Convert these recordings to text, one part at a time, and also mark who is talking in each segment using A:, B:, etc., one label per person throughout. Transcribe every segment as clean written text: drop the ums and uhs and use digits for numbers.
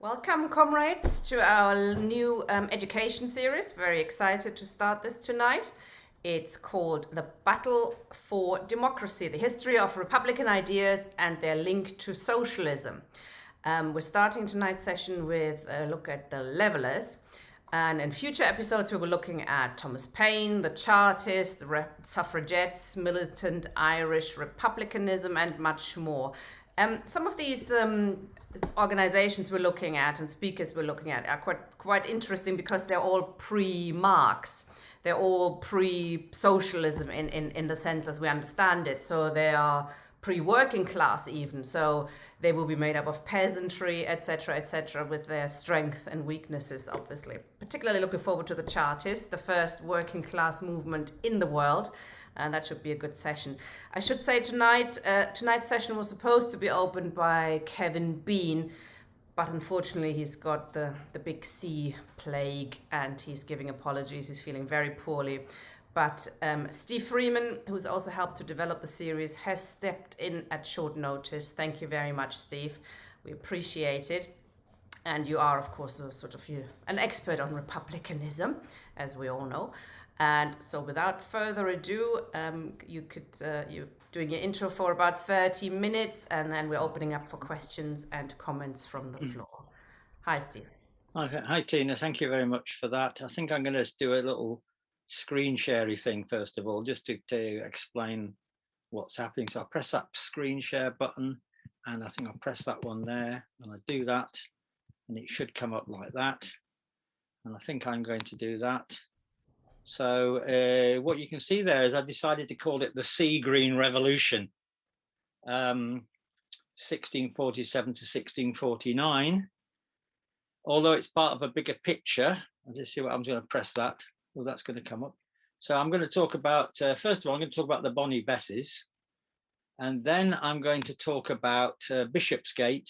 A: Welcome, comrades, to our new education series. Very excited to start this tonight. It's called The Battle for Democracy, the history of Republican ideas and their link to socialism. We're starting tonight's session with a look at the Levellers. And in future episodes, we were looking at Thomas Paine, the Chartists, the suffragettes, militant Irish republicanism, and much more. Some of these organizations we're looking at and speakers we're looking at are quite interesting because they're all pre-Marx. They're all pre-socialism in the sense as we understand it. So they are pre-working class even. So they will be made up of peasantry, etc., with their strengths and weaknesses, obviously. Particularly looking forward to the Chartists, the first working class movement in the world. And that should be a good session. I should say tonight's session was supposed to be opened by Kevin Bean, but unfortunately he's got the big C plague and he's giving apologies. He's feeling very poorly. But Steve Freeman, who's also helped to develop the series, has stepped in at short notice. Thank you very much, Steve. We appreciate it. And you are, of course, an expert on republicanism, as we all know. And so without further ado, you're doing your intro for about 30 minutes, and then we're opening up for questions and comments from the floor. Hi, Steve.
B: Hi, Tina. Thank you very much for that. I think I'm going to do a little screen sharing thing, first of all, just to explain what's happening. So I press that screen share button, and I think I'll press that one there, and I do that, and it should come up like that. And I think I'm going to do that. So what you can see there is I decided to call it the Sea Green Revolution, 1647 to 1649. Although it's part of a bigger picture. I'll just see what I'm going to press that. Well, that's going to come up. So I'm going to talk about, first of all, I'm going to talk about the Bonnie Besses. And then I'm going to talk about Bishopsgate,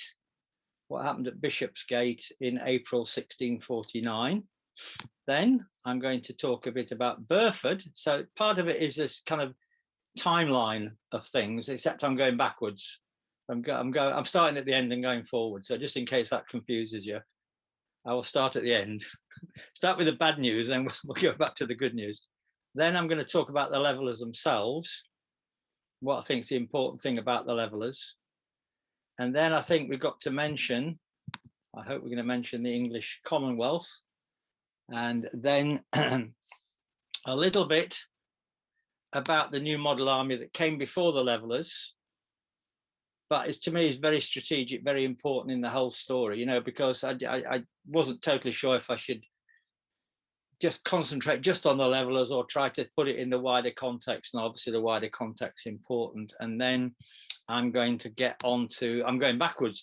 B: what happened at Bishopsgate in April 1649. Then I'm going to talk a bit about Burford. So part of it is this kind of timeline of things, except I'm going backwards. I'm starting at the end and going forward. So just in case that confuses you, I will start at the end. Start with the bad news, and we'll go back to the good news. Then I'm going to talk about the Levellers themselves, what I think is the important thing about the Levellers. And then I think we've got to mention, I hope we're going to mention the English Commonwealth. And then a little bit about the new model army that came before the Levellers. But to me, it's very strategic, very important in the whole story, because I wasn't totally sure if I should just concentrate just on the Levellers or try to put it in the wider context. And obviously the wider context is important. And then I'm going backwards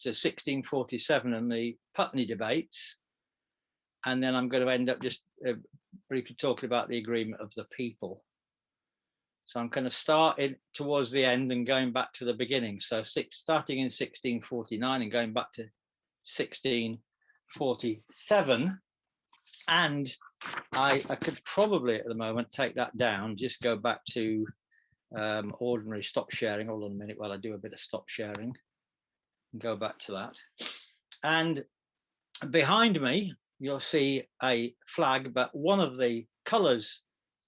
B: to 1647 and the Putney Debates. And then I'm going to end up just briefly talking about the agreement of the people. So I'm going to start towards the end and going back to the beginning. So starting in 1649 and going back to 1647. And I could probably at the moment take that down, just go back to ordinary stop sharing. Hold on a minute while I do a bit of stop sharing and go back to that. And behind me, you'll see a flag, but one of the colors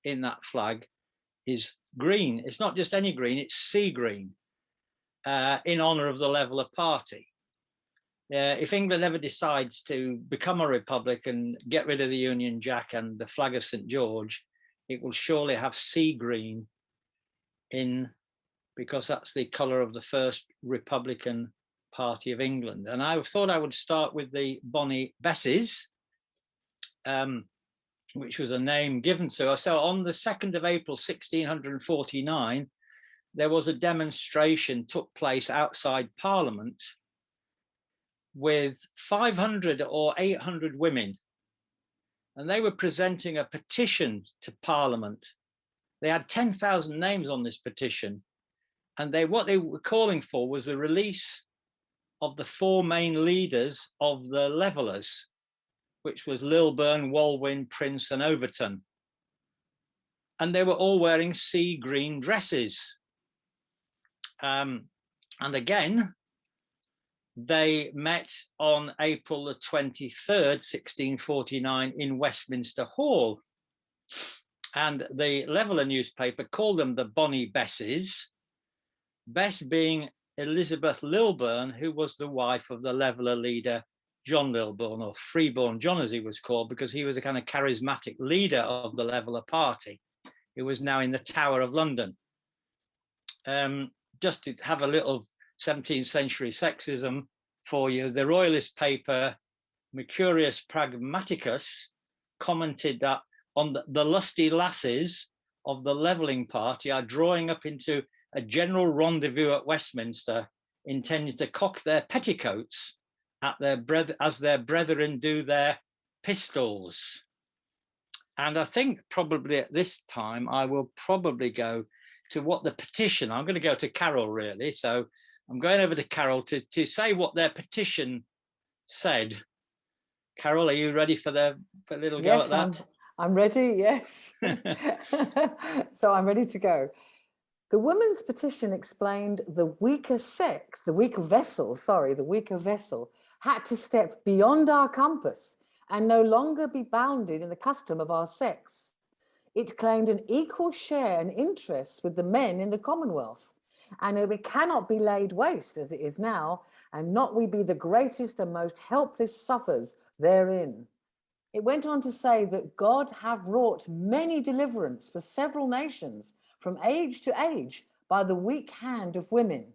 B: in that flag is green. It's not just any green, it's sea green, in honor of the Leveller Party. If England ever decides to become a republic and get rid of the Union Jack and the flag of St. George, it will surely have sea green in, because that's the color of the first Republican Party of England. And I thought I would start with the Bonnie Besses, which was a name given to her. So on the 2nd of April, 1649, there was a demonstration took place outside Parliament with 500 or 800 women. And they were presenting a petition to Parliament. They had 10,000 names on this petition. And what they were calling for was the release of the four main leaders of the Levellers, which was Lilburne, Walwyn, Prince and Overton. And they were all wearing sea green dresses. And again, they met on April the 23rd, 1649 in Westminster Hall. And the Leveller newspaper called them the Bonnie Besses, Bess being Elizabeth Lilburne, who was the wife of the Leveller leader, John Lilburne, or Freeborn John as he was called, because he was a kind of charismatic leader of the Leveller party, who was now in the Tower of London. Just to have a little 17th century sexism for you, the royalist paper Mercurius Pragmaticus commented that on the lusty lasses of the levelling party are drawing up into a general rendezvous at Westminster, intending to cock their petticoats at as their brethren do their pistols. And I think probably at this time I will probably go to what the petition, I'm going to go to Carol really, so I'm going over to Carol to say what their petition said. Carol, are you ready for a little go at that?
C: I'm ready, yes. So I'm ready to go. The women's petition explained the weaker vessel had to step beyond our compass and no longer be bounded in the custom of our sex. It claimed an equal share and interest with the men in the Commonwealth, and it cannot be laid waste as it is now, and not we be the greatest and most helpless sufferers therein. It went on to say that God have wrought many deliverance for several nations from age to age by the weak hand of women.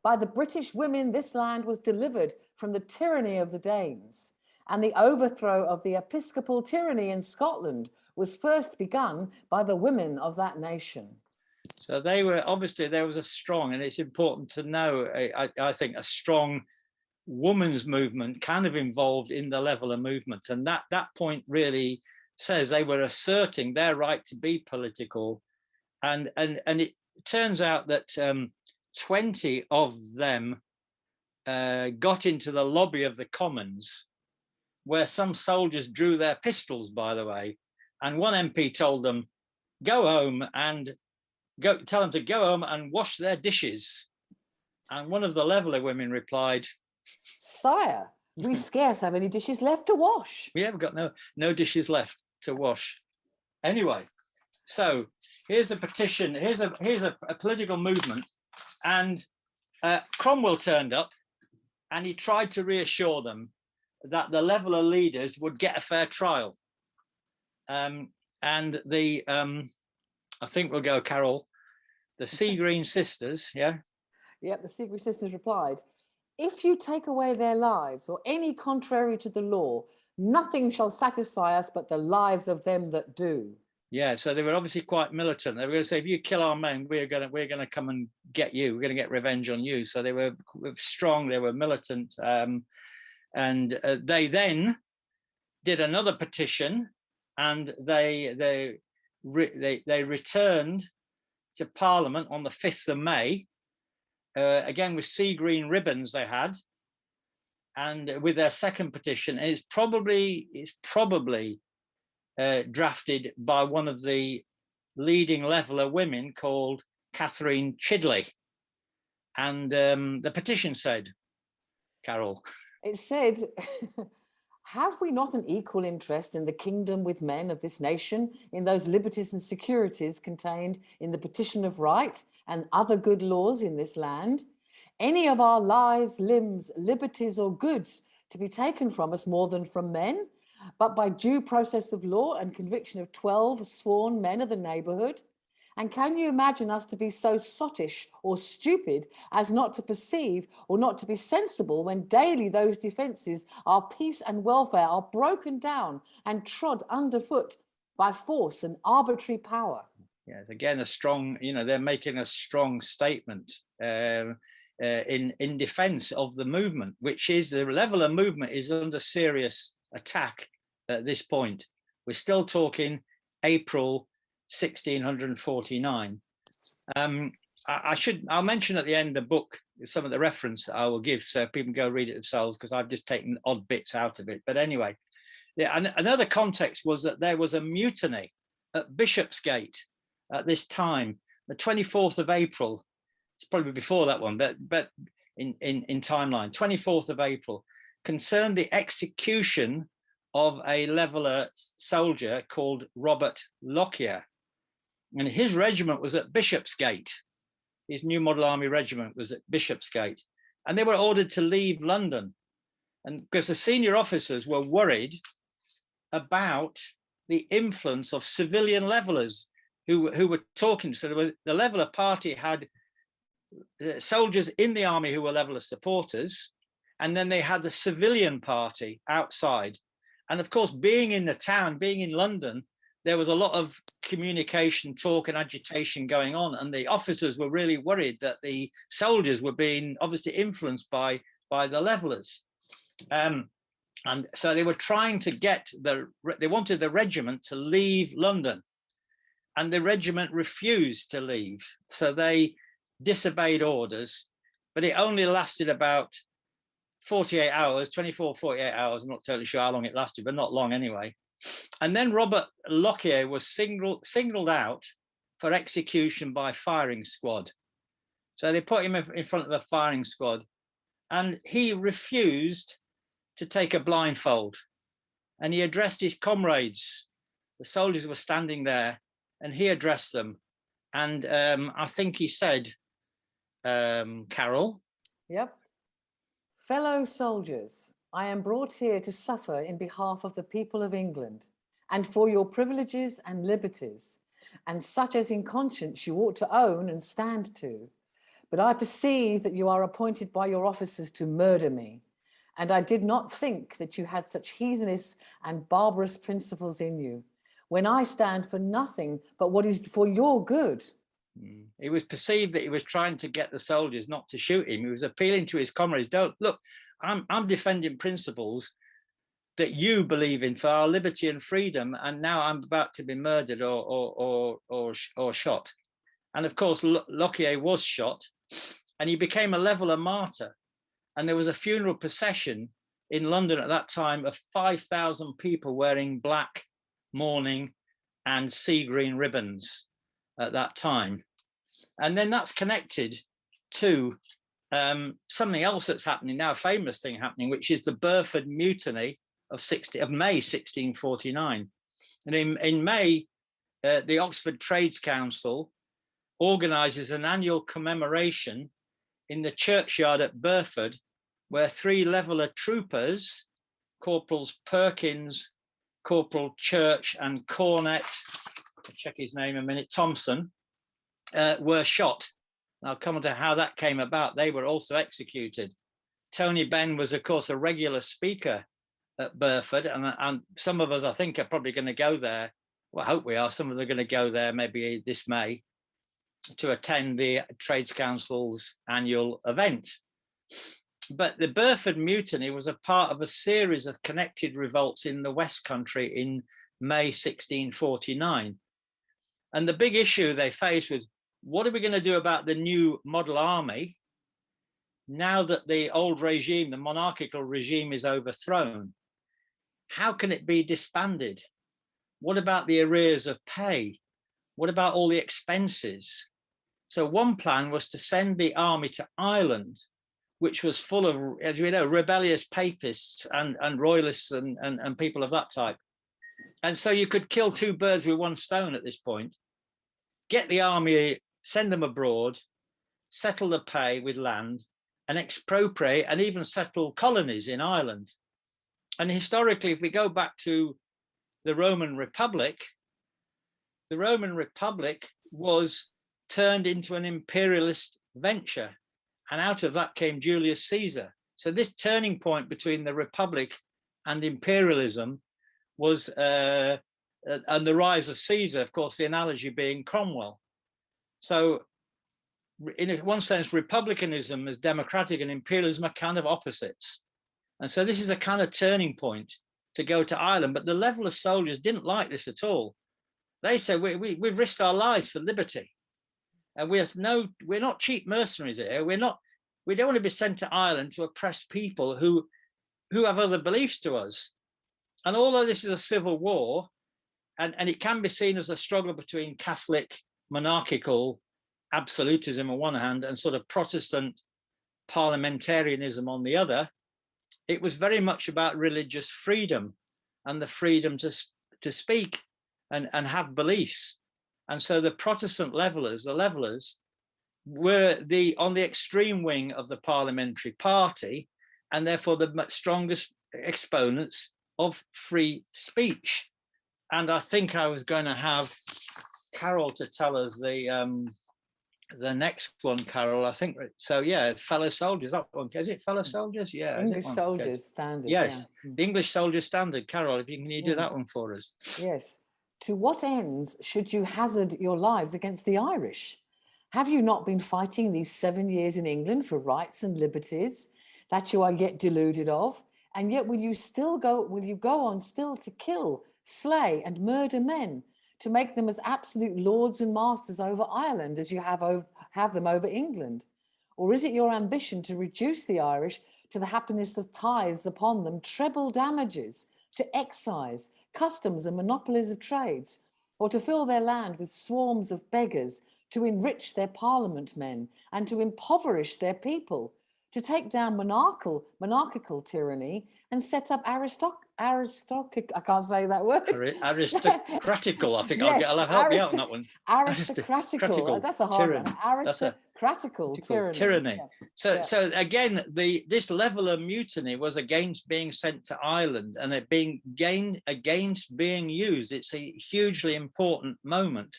C: By the British women, this land was delivered from the tyranny of the Danes, and the overthrow of the episcopal tyranny in Scotland was first begun by the women of that nation.
B: So they were, obviously there was a strong, and it's important to know, I think a strong women's movement kind of involved in the Leveller movement. And that point really says they were asserting their right to be political. And it turns out that 20 of them got into the lobby of the Commons, where some soldiers drew their pistols, by the way. And one MP told them, go home and tell them to go home and wash their dishes. And one of the Leveller women replied,
C: Sire, we scarce have any dishes left to wash.
B: We have got no dishes left to wash. Anyway, so here's a petition, here's a political movement, and Cromwell turned up and he tried to reassure them that the Leveller leaders would get a fair trial. And the I think we'll go, Carol, the Seagreen sisters, yeah?
C: Yep, the Seagreen sisters replied, if you take away their lives or any contrary to the law, nothing shall satisfy us but the lives of them that do.
B: Yeah, so they were obviously quite militant. They were going to say, if you kill our men, we're going to come and get you. We're going to get revenge on you. So they were strong. They were militant, and they then did another petition, and they returned to Parliament on the 5th of May. Again with sea green ribbons they had, and with their second petition, and it's probably drafted by one of the leading Leveller women called Catherine Chidley. And the petition said, Carol,
C: it said, have we not an equal interest in the kingdom with men of this nation, in those liberties and securities contained in the petition of right and other good laws in this land? Any of our lives, limbs, liberties, or goods to be taken from us more than from men, but by due process of law and conviction of 12 sworn men of the neighbourhood? And can you imagine us to be so sottish or stupid as not to perceive or not to be sensible when daily those defences, our peace and welfare, are broken down and trod underfoot by force and arbitrary power?
B: Yes, again, a strong, they're making a strong statement in defence of the movement, which is the Leveller movement is under serious attack at this point. We're still talking April 1649. I'll mention at the end the book, some of the reference I will give, so people can go read it themselves, because I've just taken odd bits out of it. But anyway, another context was that there was a mutiny at Bishopsgate at this time, the 24th of April. It's probably before that one, but in timeline. 24th of April concerned the execution of a leveller soldier called Robert Lockyer. And his regiment was at Bishopsgate. His New Model Army regiment was at Bishopsgate. And they were ordered to leave London. And because the senior officers were worried about the influence of civilian levellers who were talking. So the Leveller Party had soldiers in the army who were Leveller supporters, and then they had the civilian party outside. And of course, being in the town, being in London, there was a lot of communication, talk and agitation going on. And the officers were really worried that the soldiers were being obviously influenced by the Levellers. And so they were trying to they wanted the regiment to leave London, and the regiment refused to leave. So they disobeyed orders, but it only lasted about 48 hours, 24, 48 hours. I'm not totally sure how long it lasted, but not long anyway. And then Robert Lockyer was singled out for execution by firing squad. So they put him in front of the firing squad, and he refused to take a blindfold. And he addressed his comrades. The soldiers were standing there, and he addressed them. And I think he said, Carol.
C: Yep. Fellow soldiers, I am brought here to suffer in behalf of the people of England, and for your privileges and liberties, and such as in conscience you ought to own and stand to. But I perceive that you are appointed by your officers to murder me, and I did not think that you had such heathenish and barbarous principles in you, when I stand for nothing but what is for your good.
B: It was perceived that he was trying to get the soldiers not to shoot him. He was appealing to his comrades. Don't look, I'm defending principles that you believe in for our liberty and freedom, and now I'm about to be murdered or shot. And of course, Lockyer was shot, and he became a Leveller martyr. And there was a funeral procession in London at that time of 5,000 people wearing black mourning and sea green ribbons at that time. And then that's connected to something else that's happening now, a famous thing happening, which is the Burford Mutiny of May 1649. And in May, the Oxford Trades Council organises an annual commemoration in the churchyard at Burford, where 3 Leveller troopers, Corporals Perkins, Corporal Church and Cornet, I'll check his name a minute, Thompson, were shot. And I'll come on to how that came about. They were also executed. Tony Benn was, of course, a regular speaker at Burford, and some of us, I think, are probably going to go there. Well, I hope we are. Some of them are going to go there maybe this May to attend the Trades Council's annual event. But the Burford Mutiny was a part of a series of connected revolts in the West Country in May 1649. And the big issue they faced was, what are we going to do about the new model army now that the old regime, the monarchical regime, is overthrown? How can it be disbanded? What about the arrears of pay? What about all the expenses? So one plan was to send the army to Ireland, which was full of, as we know, rebellious papists and royalists and people of that type. And so you could kill 2 birds with 1 stone at this point. Get the army, send them abroad, settle the pay with land, and expropriate and even settle colonies in Ireland. And historically, if we go back to the Roman Republic was turned into an imperialist venture. And out of that came Julius Caesar. So this turning point between the Republic and imperialism was, and the rise of Caesar, of course, the analogy being Cromwell. So in one sense, republicanism as democratic and imperialism are kind of opposites. And so this is a kind of turning point to go to Ireland. But the Leveller soldiers didn't like this at all. They said, we've risked our lives for liberty. And we're not cheap mercenaries here. We don't want to be sent to Ireland to oppress people who have other beliefs to us. And although this is a civil war, and it can be seen as a struggle between Catholic monarchical absolutism on one hand and sort of Protestant parliamentarianism on the other, it was very much about religious freedom and the freedom to speak and have beliefs. And so the Protestant levelers, the levelers, were on the extreme wing of the parliamentary party, and therefore the strongest exponents of free speech. And I think I was going to have Carol to tell us the next one, Carol. I think so. Yeah, fellow soldiers. That one, is it? Fellow soldiers. Yeah.
C: English soldiers standard.
B: Yes,
C: yeah.
B: the English soldier standard. Carol, can you do that one for us?
C: Yes. To what ends should you hazard your lives against the Irish? Have you not been fighting these 7 years in England for rights and liberties that you are yet deluded of? And yet will you go on still to kill, slay and murder men, to make them as absolute lords and masters over Ireland as you have them over England? Or is it your ambition to reduce the Irish to the happiness of tithes upon them, treble damages, to excise, customs and monopolies of trades, or to fill their land with swarms of beggars, to enrich their parliament men and to impoverish their people, to take down monarchical tyranny and set up aristocratic, I can't say that word.
B: Aristocratical, I think.
C: Yes,
B: I'll help you out on that one.
C: Aristocratical, that's a hard one. Aristocratical tyranny.
B: Yeah. So again, this leveler mutiny was against being sent to Ireland, and it being against being used. It's a hugely important moment.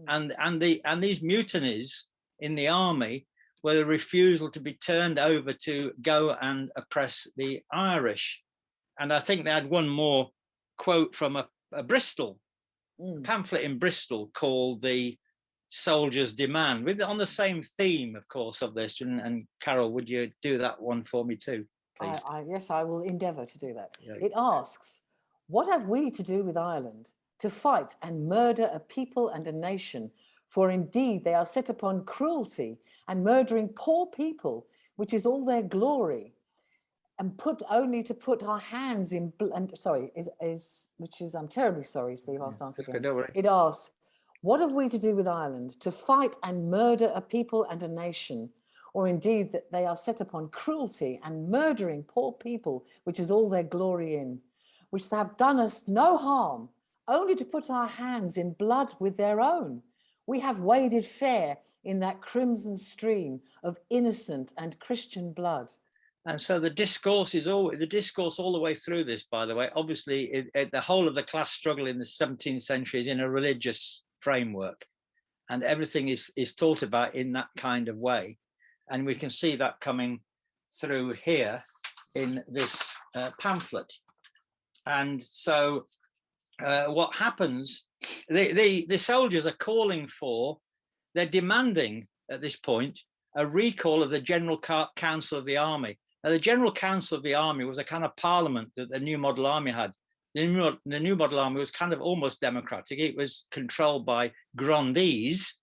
B: And these mutinies in the army were a refusal to be turned over to go and oppress the Irish. And I think they had one more quote from a Bristol pamphlet in Bristol called The Soldier's Demand, on the same theme, of course, of this. And Carol, would you do that one for me too, please?
C: Yes, I will endeavour to do that.
B: Yeah.
C: It asks, what have we to do with Ireland? To fight and murder a people and a nation, for indeed they are set upon cruelty and murdering poor people, which is all their glory, and I'm terribly sorry, Steve, I'll start again.
B: Don't worry.
C: It asks, what have we to do with Ireland? To fight and murder a people and a nation, or indeed that they are set upon cruelty and murdering poor people, which is all their glory in, which they have done us no harm, only to put our hands in blood with their own. We have waded fair in that crimson stream of innocent and Christian blood.
B: And so the discourse all the way through this, by the way, obviously the whole of the class struggle in the 17th century is in a religious framework, and everything is taught about in that kind of way. And we can see that coming through here in this pamphlet. And so what happens, the soldiers are they're demanding at this point a recall of the General Council of the Army. Now, the General Council of the Army was a kind of parliament that the New Model Army had. The New Model Army was kind of almost democratic. It was controlled by grandees,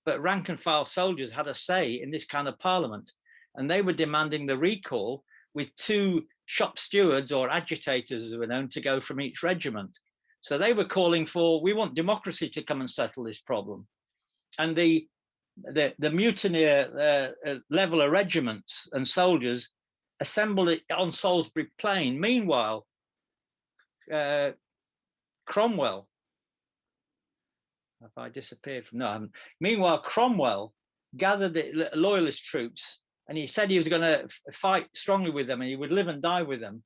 B: but rank and file soldiers had a say in this kind of parliament. And they were demanding the recall with 2 shop stewards or agitators, as they were known, to go from each regiment. So they were calling for, we want democracy to come and settle this problem. And the mutineer leveler regiments and soldiers assembled on Salisbury Plain. Meanwhile, Cromwell, have I disappeared from? No, I haven't. Meanwhile, Cromwell gathered the loyalist troops, and he said he was going to fight strongly with them, and he would live and die with them.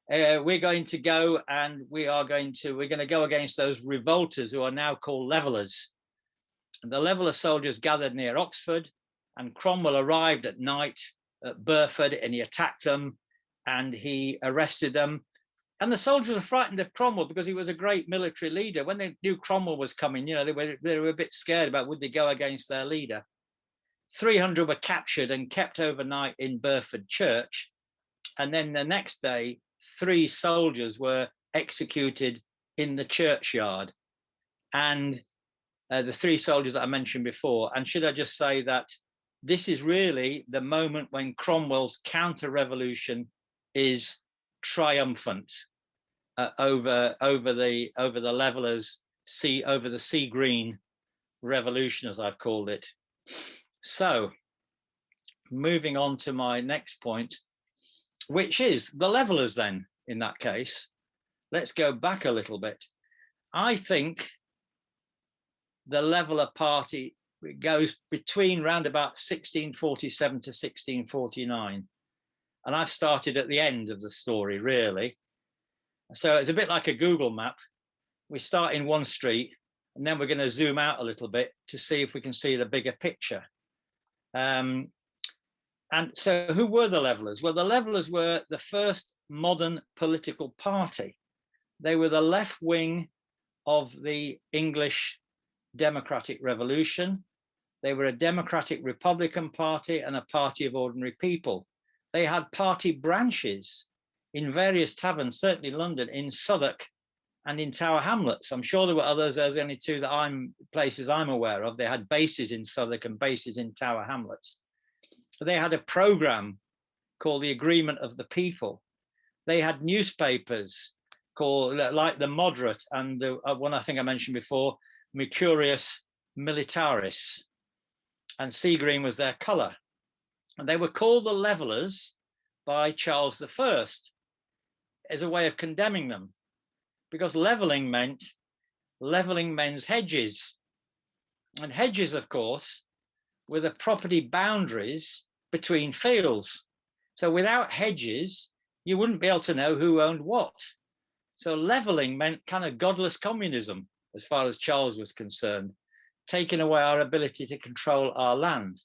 B: We're going to go and we're going to go against those revolters who are now called levelers. And the leveler soldiers gathered near Oxford, and Cromwell arrived at night at Burford, and he attacked them and he arrested them. And the soldiers were frightened of Cromwell because he was a great military leader. When they knew Cromwell was coming, they were a bit scared about would they go against their leader. 300 were captured and kept overnight in Burford Church. And then the next day, 3 soldiers were executed in the churchyard. And the 3 soldiers that I mentioned before. And should I just say that this is really the moment when Cromwell's counter-revolution is triumphant over the levelers, over the sea green revolution, as I've called it. So moving on to my next point, which is the levellers then, in that case. Let's go back a little bit. I think the Leveller Party goes between round about 1647 to 1649. And I've started at the end of the story, really. So it's a bit like a Google map. We start in one street, and then we're going to zoom out a little bit to see if we can see the bigger picture. And so who were the Levellers? Well, the Levellers were the first modern political party. They were the left wing of the English Democratic Revolution. They were a democratic Republican party and a party of ordinary people. They had party branches in various taverns, certainly London, in Southwark and in Tower Hamlets. I'm sure there were others. There's only two that places I'm aware of. They had bases in Southwark and bases in Tower Hamlets. They had a program called the Agreement of the People. They had newspapers called, like the Moderate and the one I think I mentioned before, Mercurius Militaris, and sea green was their colour. And they were called the Levellers by Charles I as a way of condemning them, because levelling meant levelling men's hedges. And hedges, of course, were the property boundaries between fields. So without hedges, you wouldn't be able to know who owned what. So levelling meant kind of godless communism, as far as Charles was concerned, taking away our ability to control our land.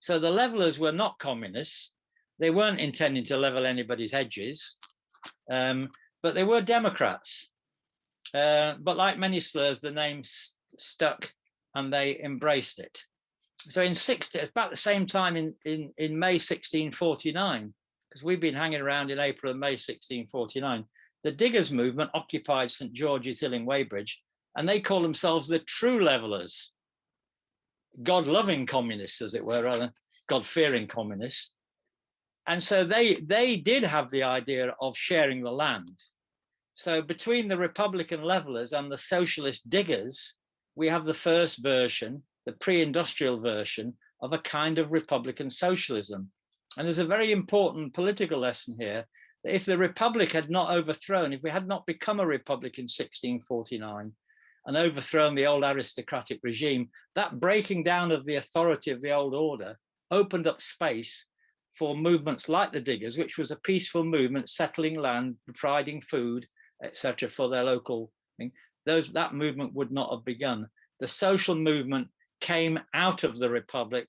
B: So the Levellers were not communists. They weren't intending to level anybody's hedges, but they were Democrats. But like many slurs, the name stuck and they embraced it. So about the same time in May 1649, because we've been hanging around in April and May 1649, the Diggers movement occupied St. George's Hill in Weybridge, and they call themselves the true Levellers, God-loving communists, as it were, rather God-fearing communists. And so they did have the idea of sharing the land. So between the Republican Levellers and the Socialist Diggers, we have the first version, the pre-industrial version of a kind of Republican socialism. And there's a very important political lesson here, that if the Republic had not overthrown, if we had not become a Republic in 1649 and overthrown the old aristocratic regime, that breaking down of the authority of the old order opened up space for movements like the Diggers, which was a peaceful movement, settling land, providing food, etc., for their local thing. That movement would not have begun. The social movement came out of the Republic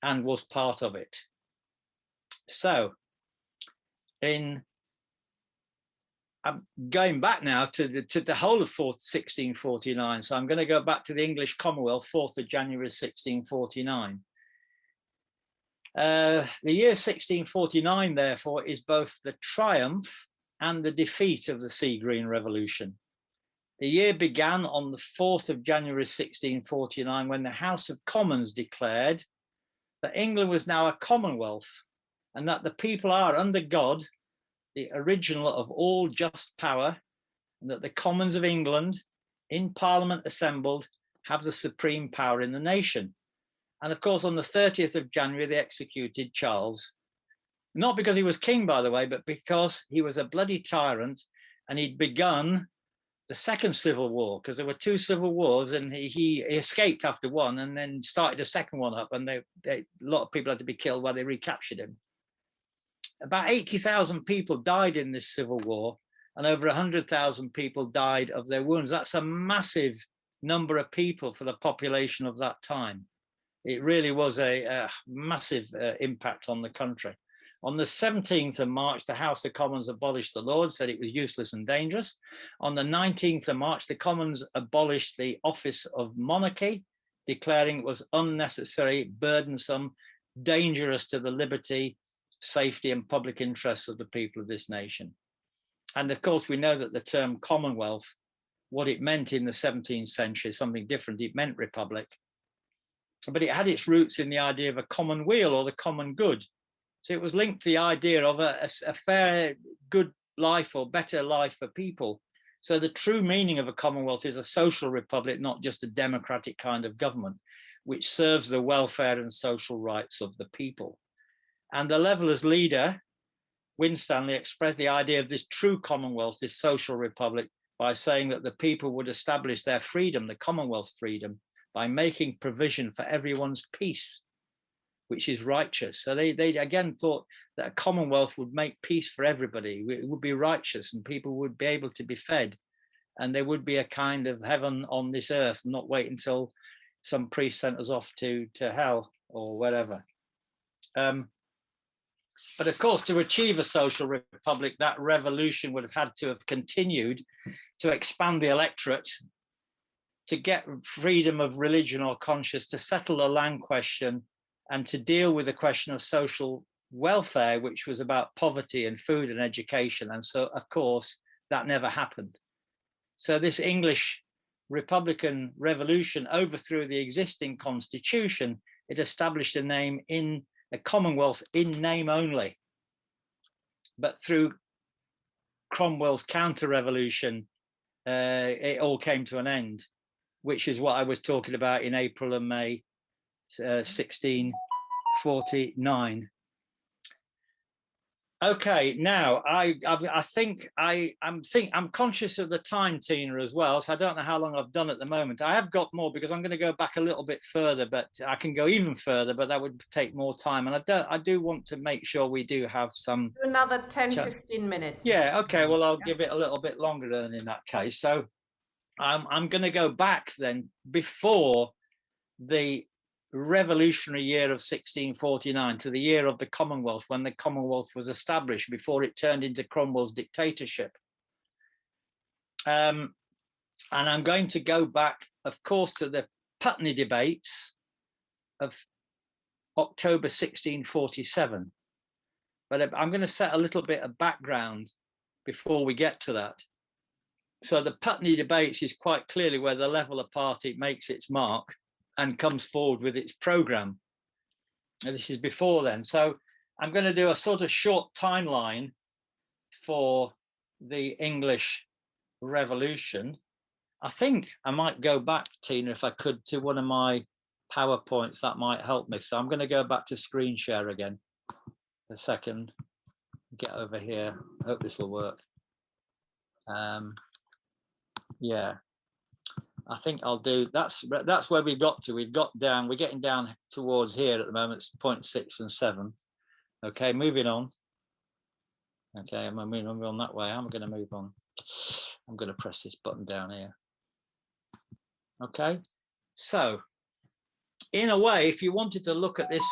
B: and was part of it. So I'm going back now to the whole of 1649. So I'm going to go back to the English Commonwealth, 4th of January 1649. The year 1649, therefore, is both the triumph and the defeat of the Sea Green Revolution. The year began on the 4th of January 1649, when the House of Commons declared that England was now a Commonwealth, and that the people are, under God, the original of all just power, and that the Commons of England, in Parliament assembled, have the supreme power in the nation. And of course, on the 30th of January, they executed Charles, not because he was king, by the way, but because he was a bloody tyrant and he'd begun the second civil war, because there were two civil wars, and he escaped after one and then started a second one up, and a lot of people had to be killed while they recaptured him. About 80,000 people died in this civil war, and over 100,000 people died of their wounds. That's a massive number of people for the population of that time. It really was a massive impact on the country. On the 17th of March, the House of Commons abolished the Lords, said it was useless and dangerous. On the 19th of March, the Commons abolished the office of monarchy, declaring it was unnecessary, burdensome, dangerous to the liberty, safety and public interests of the people of this nation. And of course, we know that the term Commonwealth, what it meant in the 17th century, something different. It meant republic, but it had its roots in the idea of a common weal or the common good. So it was linked to the idea of a fair, good life or better life for people. So the true meaning of a Commonwealth is a social republic, not just a democratic kind of government, which serves the welfare and social rights of the people. And the Levellers' leader, Winstanley, expressed the idea of this true Commonwealth, this social republic, by saying that the people would establish their freedom, the Commonwealth's freedom, by making provision for everyone's peace, which is righteous. So they again thought that a Commonwealth would make peace for everybody. It would be righteous and people would be able to be fed. And there would be a kind of heaven on this earth, not wait until some priest sent us off to hell or whatever. But of course, to achieve a social republic, that revolution would have had to have continued to expand the electorate, to get freedom of religion or conscience, to settle the land question, and to deal with the question of social welfare, which was about poverty and food and education. And so, of course, that never happened. So this English Republican Revolution overthrew the existing constitution. It established a Commonwealth in name only. But through Cromwell's counter-revolution, it all came to an end, which is what I was talking about in April and May 1649. Okay, now I'm conscious of the time, Tina, as well. So I don't know how long I've done at the moment. I have got more because I'm going to go back a little bit further, but I can go even further, but that would take more time. And I do want to make sure we do have some
A: another 10-15 minutes.
B: Yeah, okay. Well, I'll give it a little bit longer then in that case. So I'm going to go back then before the revolutionary year of 1649 to the year of the Commonwealth, when the Commonwealth was established, before it turned into Cromwell's dictatorship. And I'm going to go back, of course, to the Putney Debates of October 1647. But I'm going to set a little bit of background before we get to that. So the Putney Debates is quite clearly where the Leveller Party makes its mark and comes forward with its programme. And this is before then. So I'm going to do a sort of short timeline for the English Revolution. I think I might go back, Tina, if I could, to one of my PowerPoints. That might help me. So I'm going to go back to screen share again. A second. Get over here. I hope this will work. Yeah. I think I'll do, that's where we got to. We're getting down towards here at the moment. It's 0.6 and 7. Okay, moving on. Okay, I'm moving on that way. I'm going to move on. I'm going to press this button down here. Okay, so in a way, if you wanted to look at this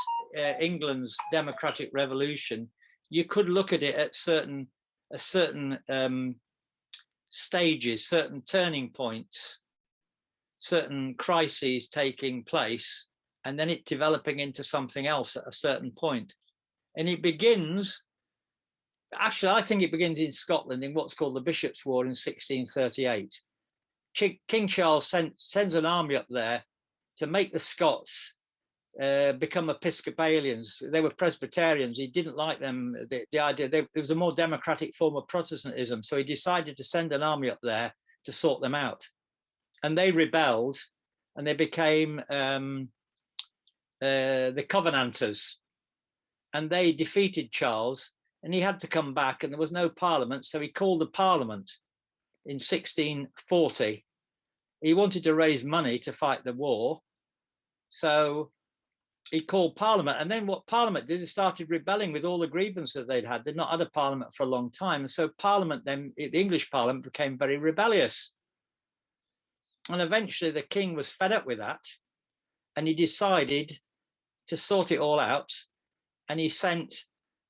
B: England's democratic revolution, you could look at it at certain stages, certain turning points, certain crises taking place, and then it developing into something else at a certain point. And it begins, actually, I think it begins in Scotland in what's called the Bishops' War in 1638. King Charles sends an army up there to make the Scots become Episcopalians. They were Presbyterians. He didn't like them, the idea. It was a more democratic form of Protestantism. So he decided to send an army up there to sort them out. And they rebelled and they became the Covenanters. And they defeated Charles and he had to come back and there was no parliament. So he called the parliament in 1640. He wanted to raise money to fight the war. So he called Parliament, and then what Parliament did is started rebelling with all the grievances they'd had. They'd not had a Parliament for a long time, and so Parliament then, the English Parliament, became very rebellious. And eventually the king was fed up with that, and he decided to sort it all out, and he sent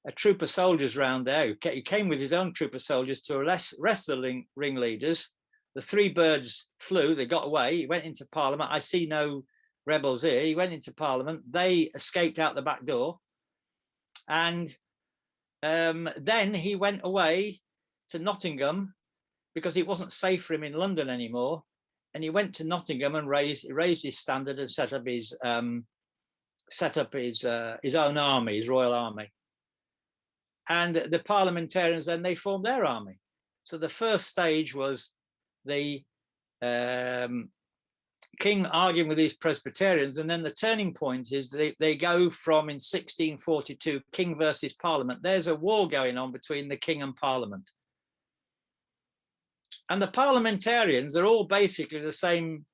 B: a troop of soldiers round there. He came with his own troop of soldiers to arrest the ringleaders. The three birds flew, they got away. He went into Parliament. I see no rebels here. He went into Parliament. They escaped out the back door. And then he went away to Nottingham because it wasn't safe for him in London anymore. And he went to Nottingham and raised his standard and set up his own army, his royal army. And the parliamentarians then, they formed their army. So the first stage was the king arguing with these Presbyterians, and then the turning point is they go from, in 1642, king versus parliament. There's a war going on between the king and parliament. And the parliamentarians are all basically the same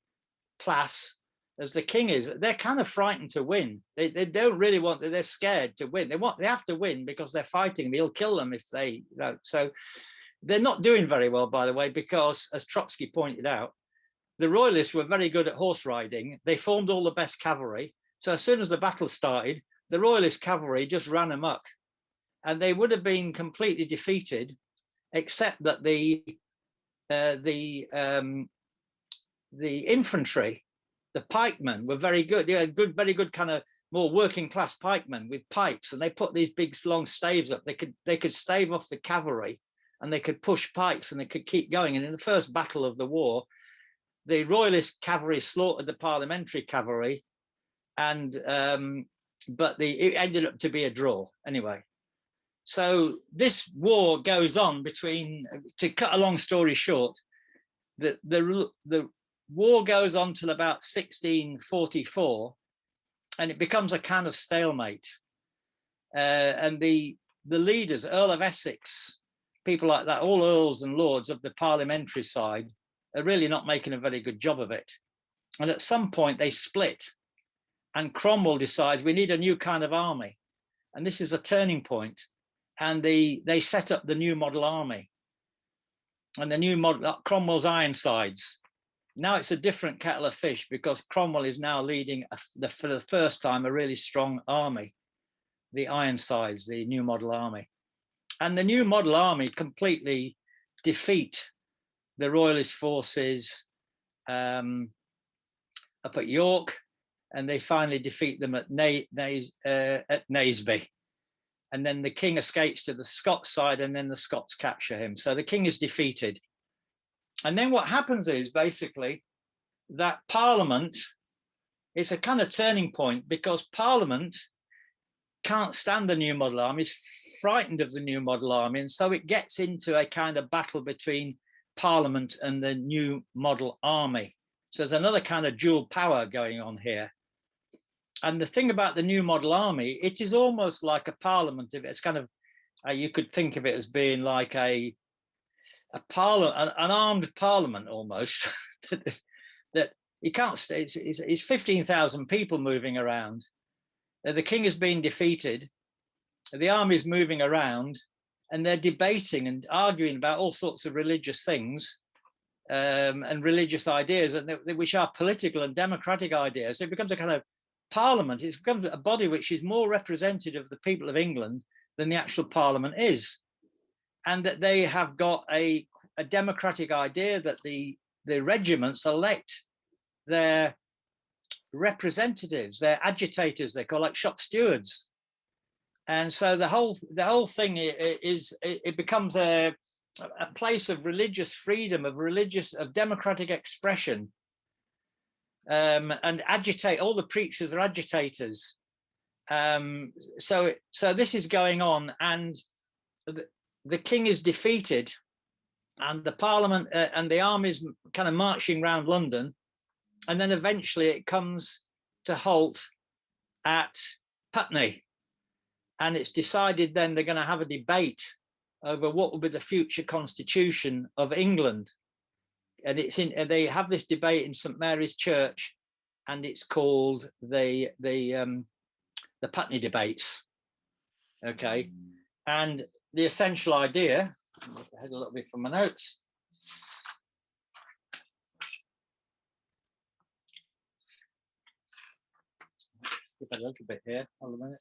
B: class as the king is. They're kind of frightened to win. They don't really want, they're scared to win. They have to win because they're fighting. He'll kill them if they don't. So they're not doing very well, by the way, because, as Trotsky pointed out, the royalists were very good at horse riding. They formed all the best cavalry. So as soon as the battle started, the royalist cavalry just ran amok, and they would have been completely defeated, except that the infantry, the pikemen, were very good. They had very good kind of more working class pikemen with pikes, and they put these big long staves up. They could stave off the cavalry, and they could push pikes, and they could keep going. And in the first battle of the war, the royalist cavalry slaughtered the parliamentary cavalry, and but it ended up to be a draw anyway. So this war goes on between, to cut a long story short, the war goes on till about 1644, and it becomes a kind of stalemate. And the leaders, Earl of Essex, people like that, all earls and lords of the parliamentary side, are really not making a very good job of it. And at some point they split, and Cromwell decides we need a new kind of army. And this is a turning point. And they set up the new model army, and the new model, Cromwell's Ironsides. Now it's a different kettle of fish, because Cromwell is now leading for the first time a really strong army, the Ironsides, the new model army. And the new model army completely defeat the royalist forces up at York, and they finally defeat them at Naseby. And then the king escapes to the Scots side, and then the Scots capture him. So the king is defeated. And then what happens is basically that Parliament, it's a kind of turning point, because Parliament can't stand the new model army, is frightened of the new model army. And so it gets into a kind of battle between Parliament and the new model army. So there's another kind of dual power going on here. And the thing about the new model army, it is almost like a parliament. It's kind of, you could think of it as being like an armed parliament almost. that you can't stay. It's 15,000 people moving around. The king has been defeated. The army is moving around, and they're debating and arguing about all sorts of religious things and religious ideas, which are political and democratic ideas. So it becomes a kind of Parliament. It's become a body which is more representative of the people of England than the actual Parliament is, and that they have got a democratic idea that the regiments elect their representatives, their agitators, they call, like shop stewards. And so the whole thing it becomes a place of religious freedom, of democratic expression. And agitate, all the preachers are agitators. So this is going on, and the king is defeated, and the Parliament and the army's kind of marching around London, and then eventually it comes to halt at Putney, and it's decided then they're going to have a debate over what will be the future constitution of England. And they have this debate in St Mary's Church, and it's called the Putney Debates. Okay, and the essential idea. Ahead a little bit from my notes. Skip a little bit here. Hold a minute.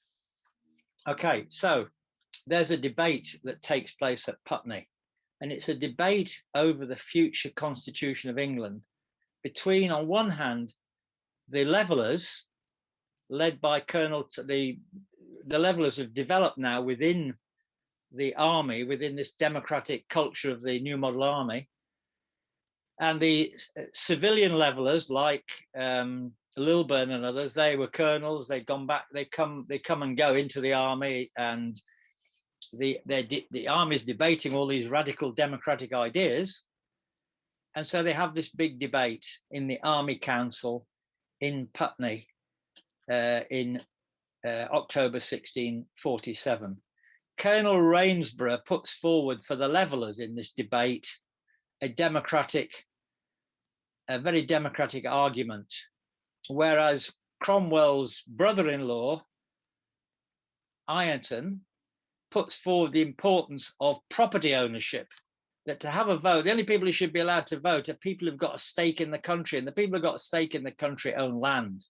B: Okay, so there's a debate that takes place at Putney. And it's a debate over the future constitution of England between, on one hand, the Levellers, led by the Levellers have developed now within the army, within this democratic culture of the new model army, and the civilian Levellers like Lilburne and others. They were colonels. They'd gone back. They come and go into the army, and the army is debating all these radical democratic ideas. And so they have this big debate in the Army Council in Putney in October 1647. Colonel Rainsborough puts forward for the Levellers in this debate a very democratic argument, whereas Cromwell's brother-in-law, Ireton, puts forward the importance of property ownership, that to have a vote, the only people who should be allowed to vote are people who've got a stake in the country, and the people who've got a stake in the country own land.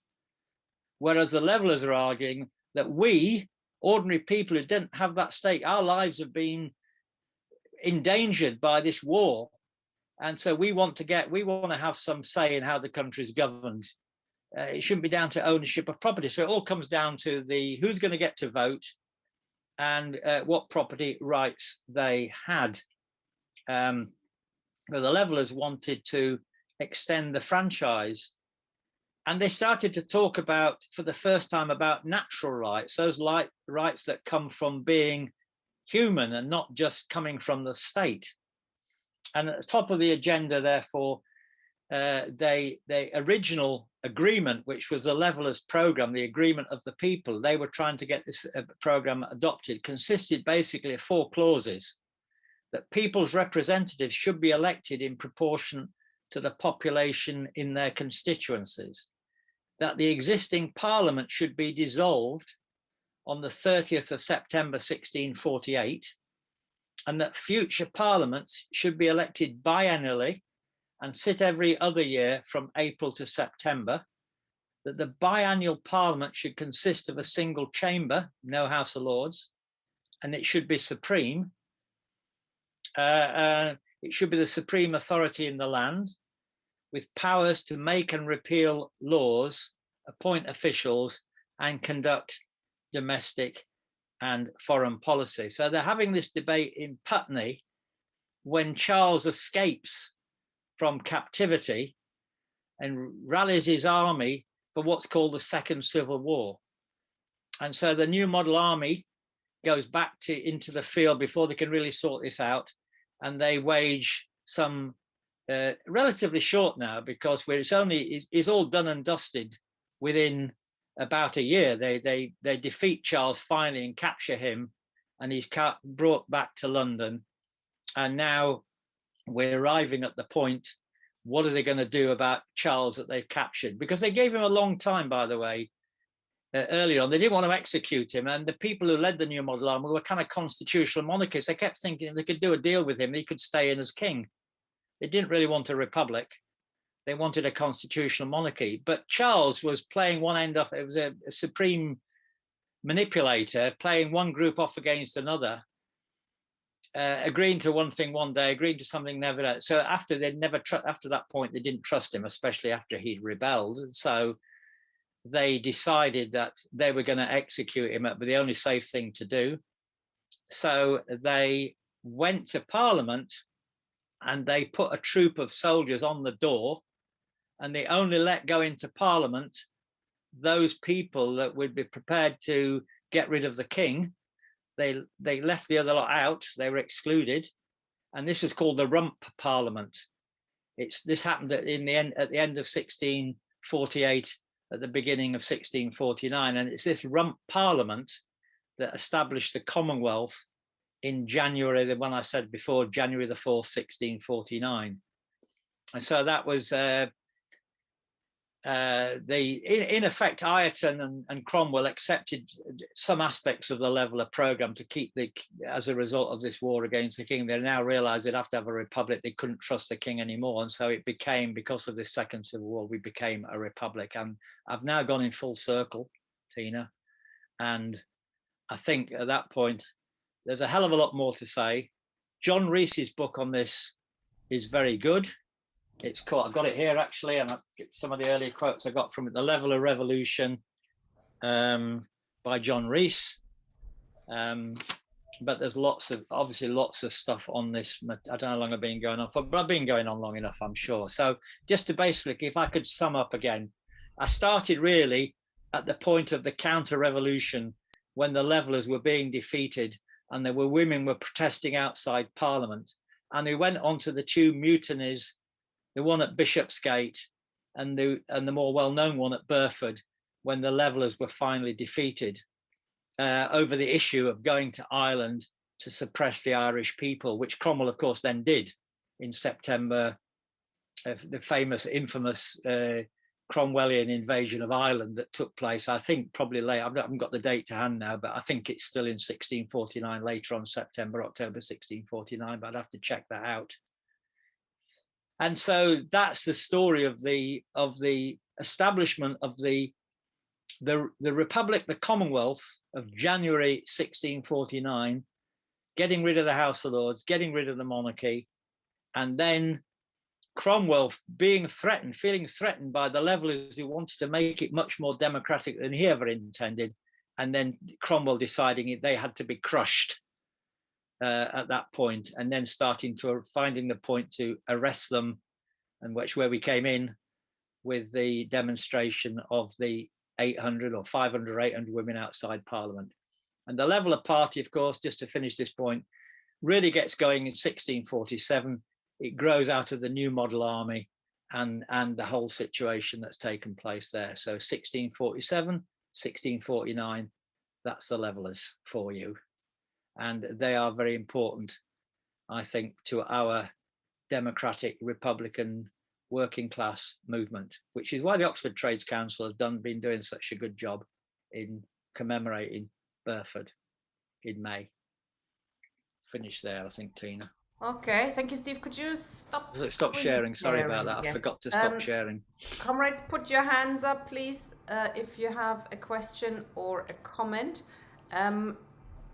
B: Whereas the Levellers are arguing that we, ordinary people who didn't have that stake, our lives have been endangered by this war. And so we want to have some say in how the country is governed. It shouldn't be down to ownership of property. So it all comes down to who's going to get to vote and what property rights they had. The Levellers wanted to extend the franchise, and they started to talk about, for the first time, about natural rights, those rights that come from being human and not just coming from the state. And at the top of the agenda, therefore, the original agreement, which was the Levellers programme, the agreement of the people, they were trying to get this programme adopted, consisted basically of 4 clauses: that people's representatives should be elected in proportion to the population in their constituencies, that the existing parliament should be dissolved on the 30th of September 1648, and that future parliaments should be elected biennially and sit every other year from April to September, that the biannual parliament should consist of a single chamber, no House of Lords, and it should be supreme. It should be the supreme authority in the land, with powers to make and repeal laws, appoint officials, and conduct domestic and foreign policy. So they're having this debate in Putney when Charles escapes from captivity and rallies his army for what's called the Second Civil War. And so the new model army goes back into the field before they can really sort this out, and they wage some relatively short now, because it's all done and dusted within about a year. They defeat Charles finally and capture him, and he's brought back to London. And now we're arriving at the point, what are they going to do about Charles that they've captured? Because they gave him a long time, by the way, early on. They didn't want to execute him, and the people who led the new model army were kind of constitutional monarchists. They kept thinking if they could do a deal with him, he could stay in as king. They didn't really want a republic. They wanted a constitutional monarchy. But Charles was playing one end off. It was a supreme manipulator, playing one group off against another, agreeing to one thing one day, agreeing to something never. So after that point, they didn't trust him, especially after he'd rebelled. And so they decided that they were going to execute him, but the only safe thing to do. So they went to Parliament and they put a troop of soldiers on the door, and they only let go into Parliament those people that would be prepared to get rid of the king. They left the other lot out. They were excluded, and this was called the Rump Parliament. This happened at the end of 1648, at the beginning of 1649, and it's this Rump Parliament that established the Commonwealth in January, the one I said before, January the 4th, 1649. And so that was in effect, Ireton and Cromwell accepted some aspects of the Leveller programme to keep as a result of this war against the king. They now realised they'd have to have a republic. They couldn't trust the king anymore, and so it became, because of this Second Civil War, we became a republic. And I've now gone in full circle, Tina, and I think at that point there's a hell of a lot more to say. John Rees's book on this is very good. It's called, I've got it here actually, and I've got some of the earlier quotes I got from it, The Leveller Revolution by John Rees. But there's obviously lots of stuff on this. I don't know how long I've been going on for, but I've been going on long enough, I'm sure. So just to basically, if I could sum up again, I started really at the point of the counter-revolution when the Levellers were being defeated and women were protesting outside Parliament. And we went on to the 2 mutinies the one at Bishopsgate, and the more well-known one at Burford, when the Levellers were finally defeated over the issue of going to Ireland to suppress the Irish people, which Cromwell, of course, then did in September, the famous, infamous Cromwellian invasion of Ireland that took place, I think, probably late. I haven't got the date to hand now, but I think it's still in 1649, later on September, October 1649, but I'd have to check that out. And so that's the story of the establishment of the Republic, the Commonwealth of January 1649, getting rid of the House of Lords, getting rid of the monarchy, and then Cromwell feeling threatened by the Levellers who wanted to make it much more democratic than he ever intended, and then Cromwell deciding they had to be crushed at that point, and then finding the point to arrest them, and where we came in with the demonstration of the 800 or 500 or 800 women outside Parliament. And the Leveller Party, of course, just to finish this point, really gets going in 1647. It grows out of the new model army and the whole situation that's taken place there. So 1647, 1649, that's the Levellers for you. And they are very important, I think, to our democratic, republican, working class movement, which is why the Oxford Trades Council has been doing such a good job in commemorating Burford in May. Finish there, I think, Tina.
A: Okay, thank you, Steve. Could you stop
B: sharing? Sorry about that. Yes. I forgot to stop sharing.
A: Comrades, put your hands up, please, if you have a question or a comment.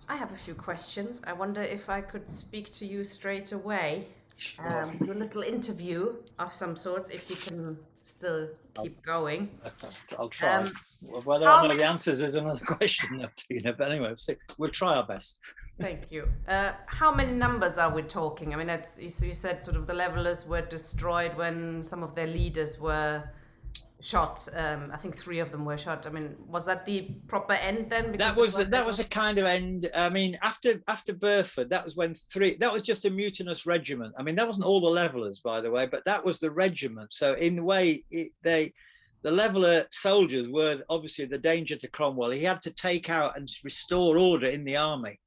A: I have a few questions. I wonder if I could speak to you straight away.
B: Sure.
A: Do a little interview of some sorts, if you can still keep going.
B: I'll try. Whether I know the answers is another question, Tina, but anyway, we'll try our best.
A: Thank you. How many numbers are we talking? I mean, you said sort of the Levellers were destroyed when some of their leaders were shot. I think 3 of them were shot. I mean, was that the proper end then? Because
B: that was a kind of end. I mean, after Burford, that was when that was just a mutinous regiment. I mean, that wasn't all the Levellers, by the way, but that was the regiment. So in a way, the Leveller soldiers were obviously the danger to Cromwell. He had to take out and restore order in the army.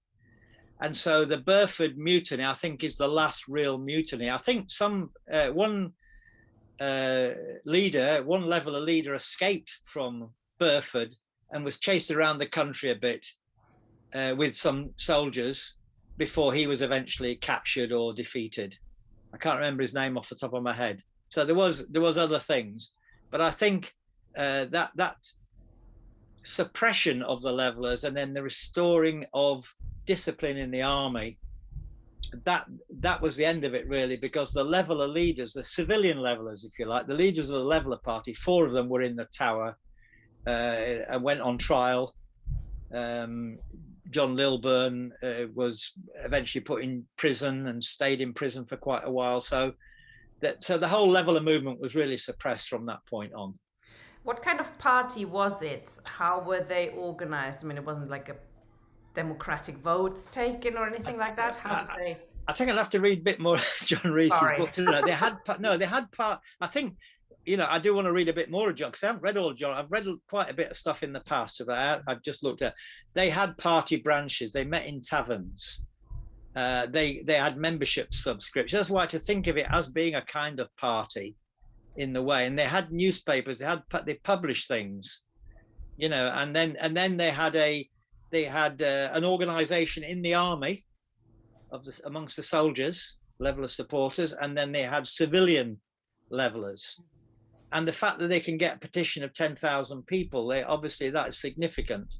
B: And so the Burford Mutiny, I think, is the last real mutiny. I think one Leveller leader escaped from Burford and was chased around the country a bit with some soldiers before he was eventually captured or defeated. I can't remember his name off the top of my head. So there was other things, but I think that suppression of the Levellers and then the restoring of discipline in the army, that was the end of it, really, because the Leveller leaders, the civilian Levellers, if you like, the leaders of the Leveller Party, 4 of them were in the Tower and went on trial. John Lilburne was eventually put in prison and stayed in prison for quite a while. So the whole Leveller movement was really suppressed from that point on.
A: What kind of party was it? How were they organized? I mean, it wasn't like a democratic votes taken or anything like that. How did they? I
B: think I'll have to read a bit more John Reese's book to know. They had part. I think, I do want to read a bit more of John, because I haven't read all of John. I've read quite a bit of stuff in the past about. I've just looked at. They had party branches. They met in taverns. They had membership subscriptions. That's why to think of it as being a kind of party, in the way. And they had newspapers. They published things, and then they had an organisation in the army amongst the soldiers, Leveller supporters, and then they had civilian Levellers. And the fact that they can get a petition of 10,000 people, that is significant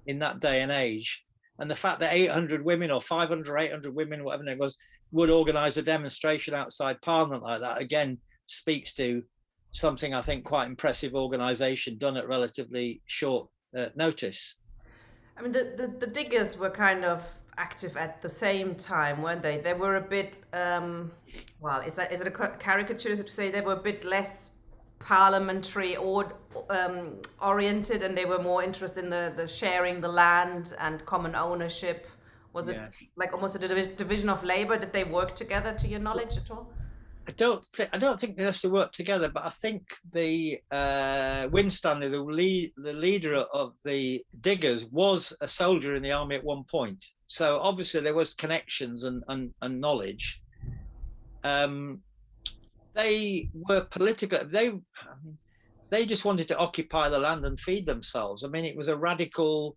B: in that day and age. And the fact that 800 women or 500 or 800 women, whatever it was, would organise a demonstration outside Parliament like that, again, speaks to something, I think, quite impressive organisation done at relatively short notice.
A: I mean, the diggers were kind of active at the same time, weren't they? They were a bit, is it a caricature to say they were a bit less parliamentary or oriented, and they were more interested in the sharing the land and common ownership? Was it like almost a division of labor? Did they work together, to your knowledge, at all?
B: I don't think they necessarily work together, but I think the Winstanley, the leader of the diggers, was a soldier in the army at one point. So obviously there was connections and knowledge. They were political. They just wanted to occupy the land and feed themselves. I mean, it was a radical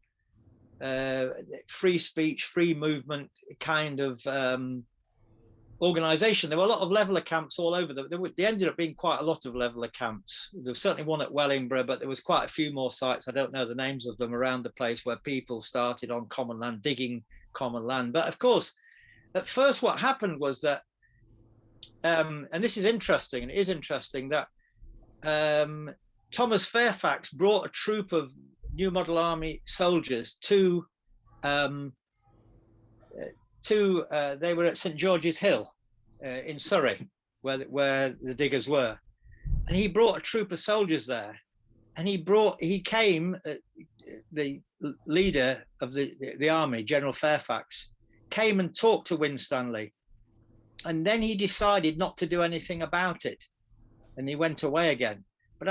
B: free speech, free movement kind of organization. There were a lot of leveller camps all over. There ended up being quite a lot of leveller camps. There was certainly one at Wellingborough, but there was quite a few more sites. I don't know the names of them around the place where people started on common land, digging common land. But of course, at first what happened was that, and this is interesting, and it is interesting that Thomas Fairfax brought a troop of New Model Army soldiers to they were at St George's Hill in Surrey, where the diggers were, and he brought a troop of soldiers there, and he came, the leader of the army, General Fairfax, came and talked to Winstanley, and then he decided not to do anything about it, and he went away again. But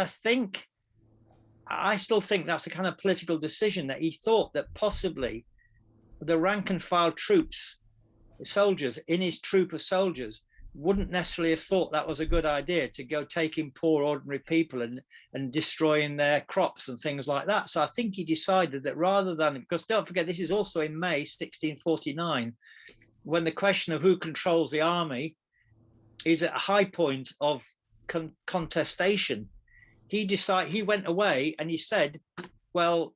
B: I still think that's a kind of political decision, that he thought that possibly the rank and file troops, soldiers in his troop of soldiers, wouldn't necessarily have thought that was a good idea to go taking poor ordinary people and destroying their crops and things like that. So I think he decided that rather than, because don't forget, this is also in May 1649, when the question of who controls the army is at a high point of contestation. He went away and he said, well,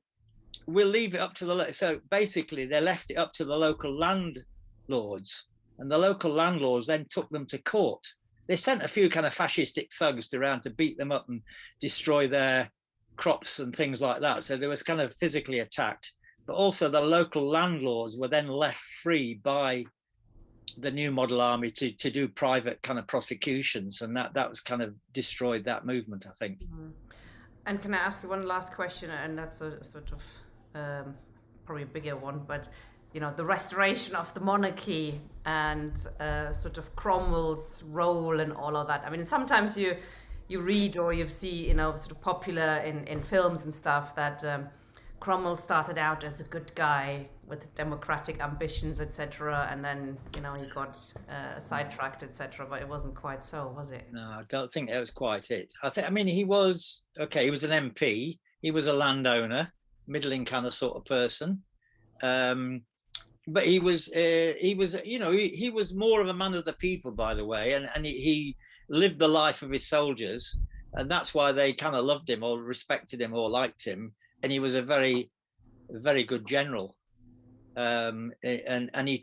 B: we'll leave it up to so basically they left it up to the local landlords, and the local landlords then took them to court. They sent a few kind of fascistic thugs around to beat them up and destroy their crops and things like that. So they was kind of physically attacked, but also the local landlords were then left free by the New Model Army to do private kind of prosecutions, and that was kind of destroyed that movement, I think.
A: And can I ask you one last question, and that's a sort of probably a bigger one, but you know, the restoration of the monarchy and sort of Cromwell's role and all of that. I mean, sometimes you read or you see, you know, sort of popular in films and stuff that Cromwell started out as a good guy with democratic ambitions, etc., and then, you know, he got sidetracked, etc. But it wasn't quite so, was it?
B: No, I don't think that was quite it. I mean, he was he was an MP, he was a landowner, middling kind of sort of person, but he was you know, he was more of a man of the people, by the way, and he lived the life of his soldiers, and that's why they kind of loved him or respected him or liked him. And he was a very, very good general, and he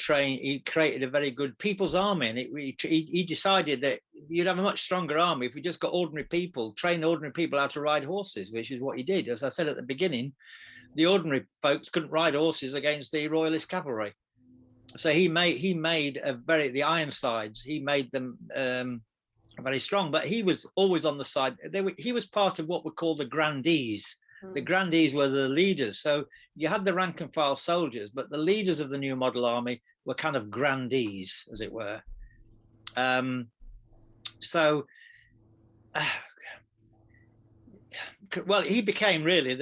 B: created a very good people's army, and he decided that you'd have a much stronger army if we just got ordinary people, train ordinary people how to ride horses, which is what he did. As I said at the beginning, the ordinary folks couldn't ride horses against the royalist cavalry, so he made the Ironsides, he made them very strong. But he was always on the side. He was part of what were called the grandees. The grandees were the leaders. So you had the rank and file soldiers, but the leaders of the New Model Army were kind of grandees, as it were. Well, he became really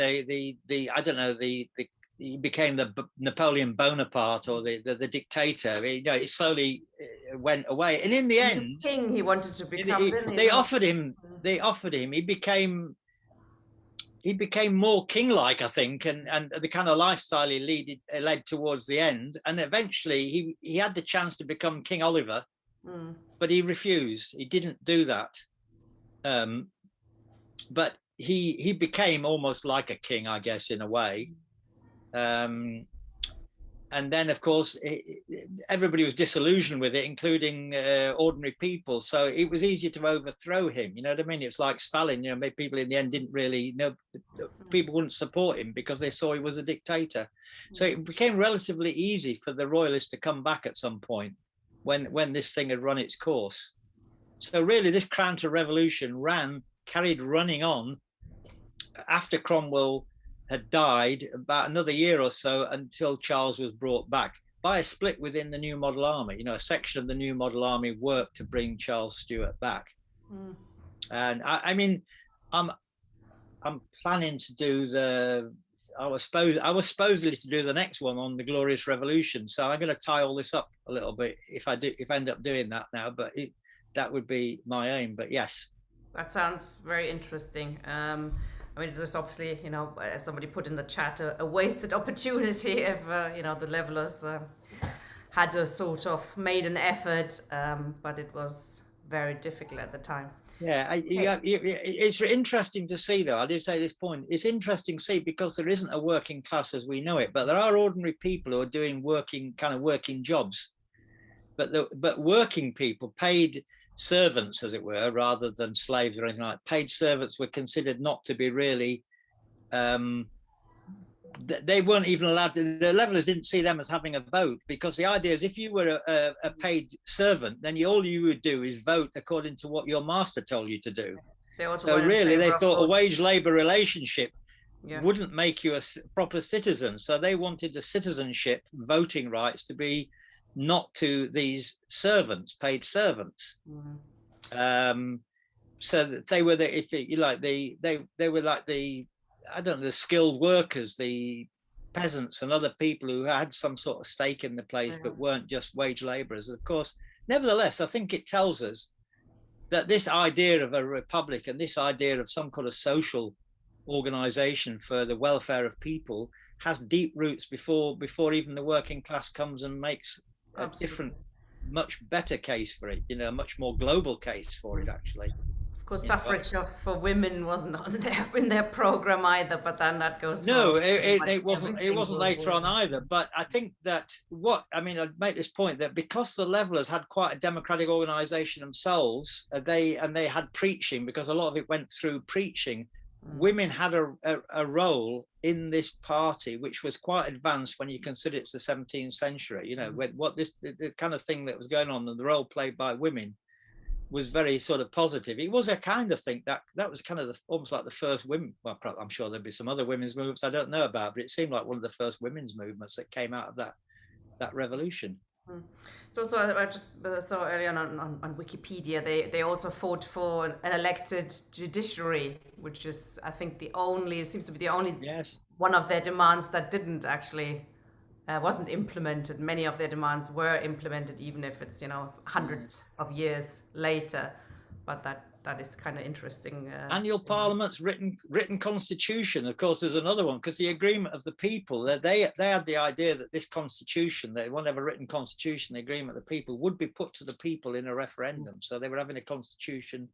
B: he became the Napoleon Bonaparte, or the dictator. You know, it slowly went away, and in the end,
A: the king he wanted to become.
B: They offered him. He became more king-like, I think, and the kind of lifestyle he led towards the end. And eventually he had the chance to become King Oliver, but he refused. He didn't do that. But he became almost like a king, I guess, in a way. And then, of course, everybody was disillusioned with it, including ordinary people. So it was easier to overthrow him. You know what I mean? It's like Stalin. You know, people in the end didn't really know. People wouldn't support him because they saw he was a dictator. So it became relatively easy for the royalists to come back at some point when this thing had run its course. So really, this counter-revolution carried running on after Cromwell had died, about another year or so, until Charles was brought back. by a split within the New Model Army. You know, a section of the New Model Army worked to bring Charles Stuart back. And I mean, I'm planning to do I was supposedly to do the next one on the Glorious Revolution. So I'm going to tie all this up a little bit if I end up doing that now. But that would be my aim. But yes,
A: that sounds very interesting. I mean, there's obviously, you know, as somebody put in the chat, a wasted opportunity if you know, the Levellers had a sort of made an effort, but it was very difficult at the time.
B: Yeah, it's interesting to see, though. I did say this point. It's interesting to see because there isn't a working class as we know it, but there are ordinary people who are doing working jobs. But working people, paid servants, as it were, rather than slaves or anything like that, paid servants were considered not to be really. They weren't even allowed to, the Levellers didn't see them as having a vote, because the idea is if you were a paid servant, then all you would do is vote according to what your master told you to do. So really they thought a wage labour relationship wouldn't make you a proper citizen. So they wanted the citizenship, voting rights to be not to these servants, paid servants. So that they were if you like, they were like I don't know, the skilled workers, the peasants and other people who had some sort of stake in the place, but weren't just wage labourers. Of course, nevertheless, I think it tells us that this idea of a republic and this idea of some kind of social organisation for the welfare of people has deep roots before even the working class comes and makes a different, much better case for it, you know, a much more global case for it, actually.
A: Of course, suffrage for women wasn't in their program either, but then that goes.
B: No, it wasn't later on either. But I think that I'd make this point that because the Levellers had quite a democratic organisation themselves, they had preaching, because a lot of it went through preaching. Women had a role in this party, which was quite advanced when you consider it's the 17th century. You know, the kind of thing that was going on, and the role played by women was very sort of positive. It was a kind of thing that was kind of almost like the first women. Well, I'm sure there'd be some other women's movements I don't know about, but it seemed like one of the first women's movements that came out of that revolution.
A: So I just saw earlier on Wikipedia, they also fought for an elected judiciary, which is, I think, seems to be the only one of their demands that didn't actually wasn't implemented. Many of their demands were implemented, even if it's, you know, hundreds of years later. But that is kind of interesting.
B: Annual parliaments, written constitution, of course, is another one, because the agreement of the people, they had the idea that this constitution, they won't have a written constitution, the agreement of the people would be put to the people in a referendum. So they were having a constitution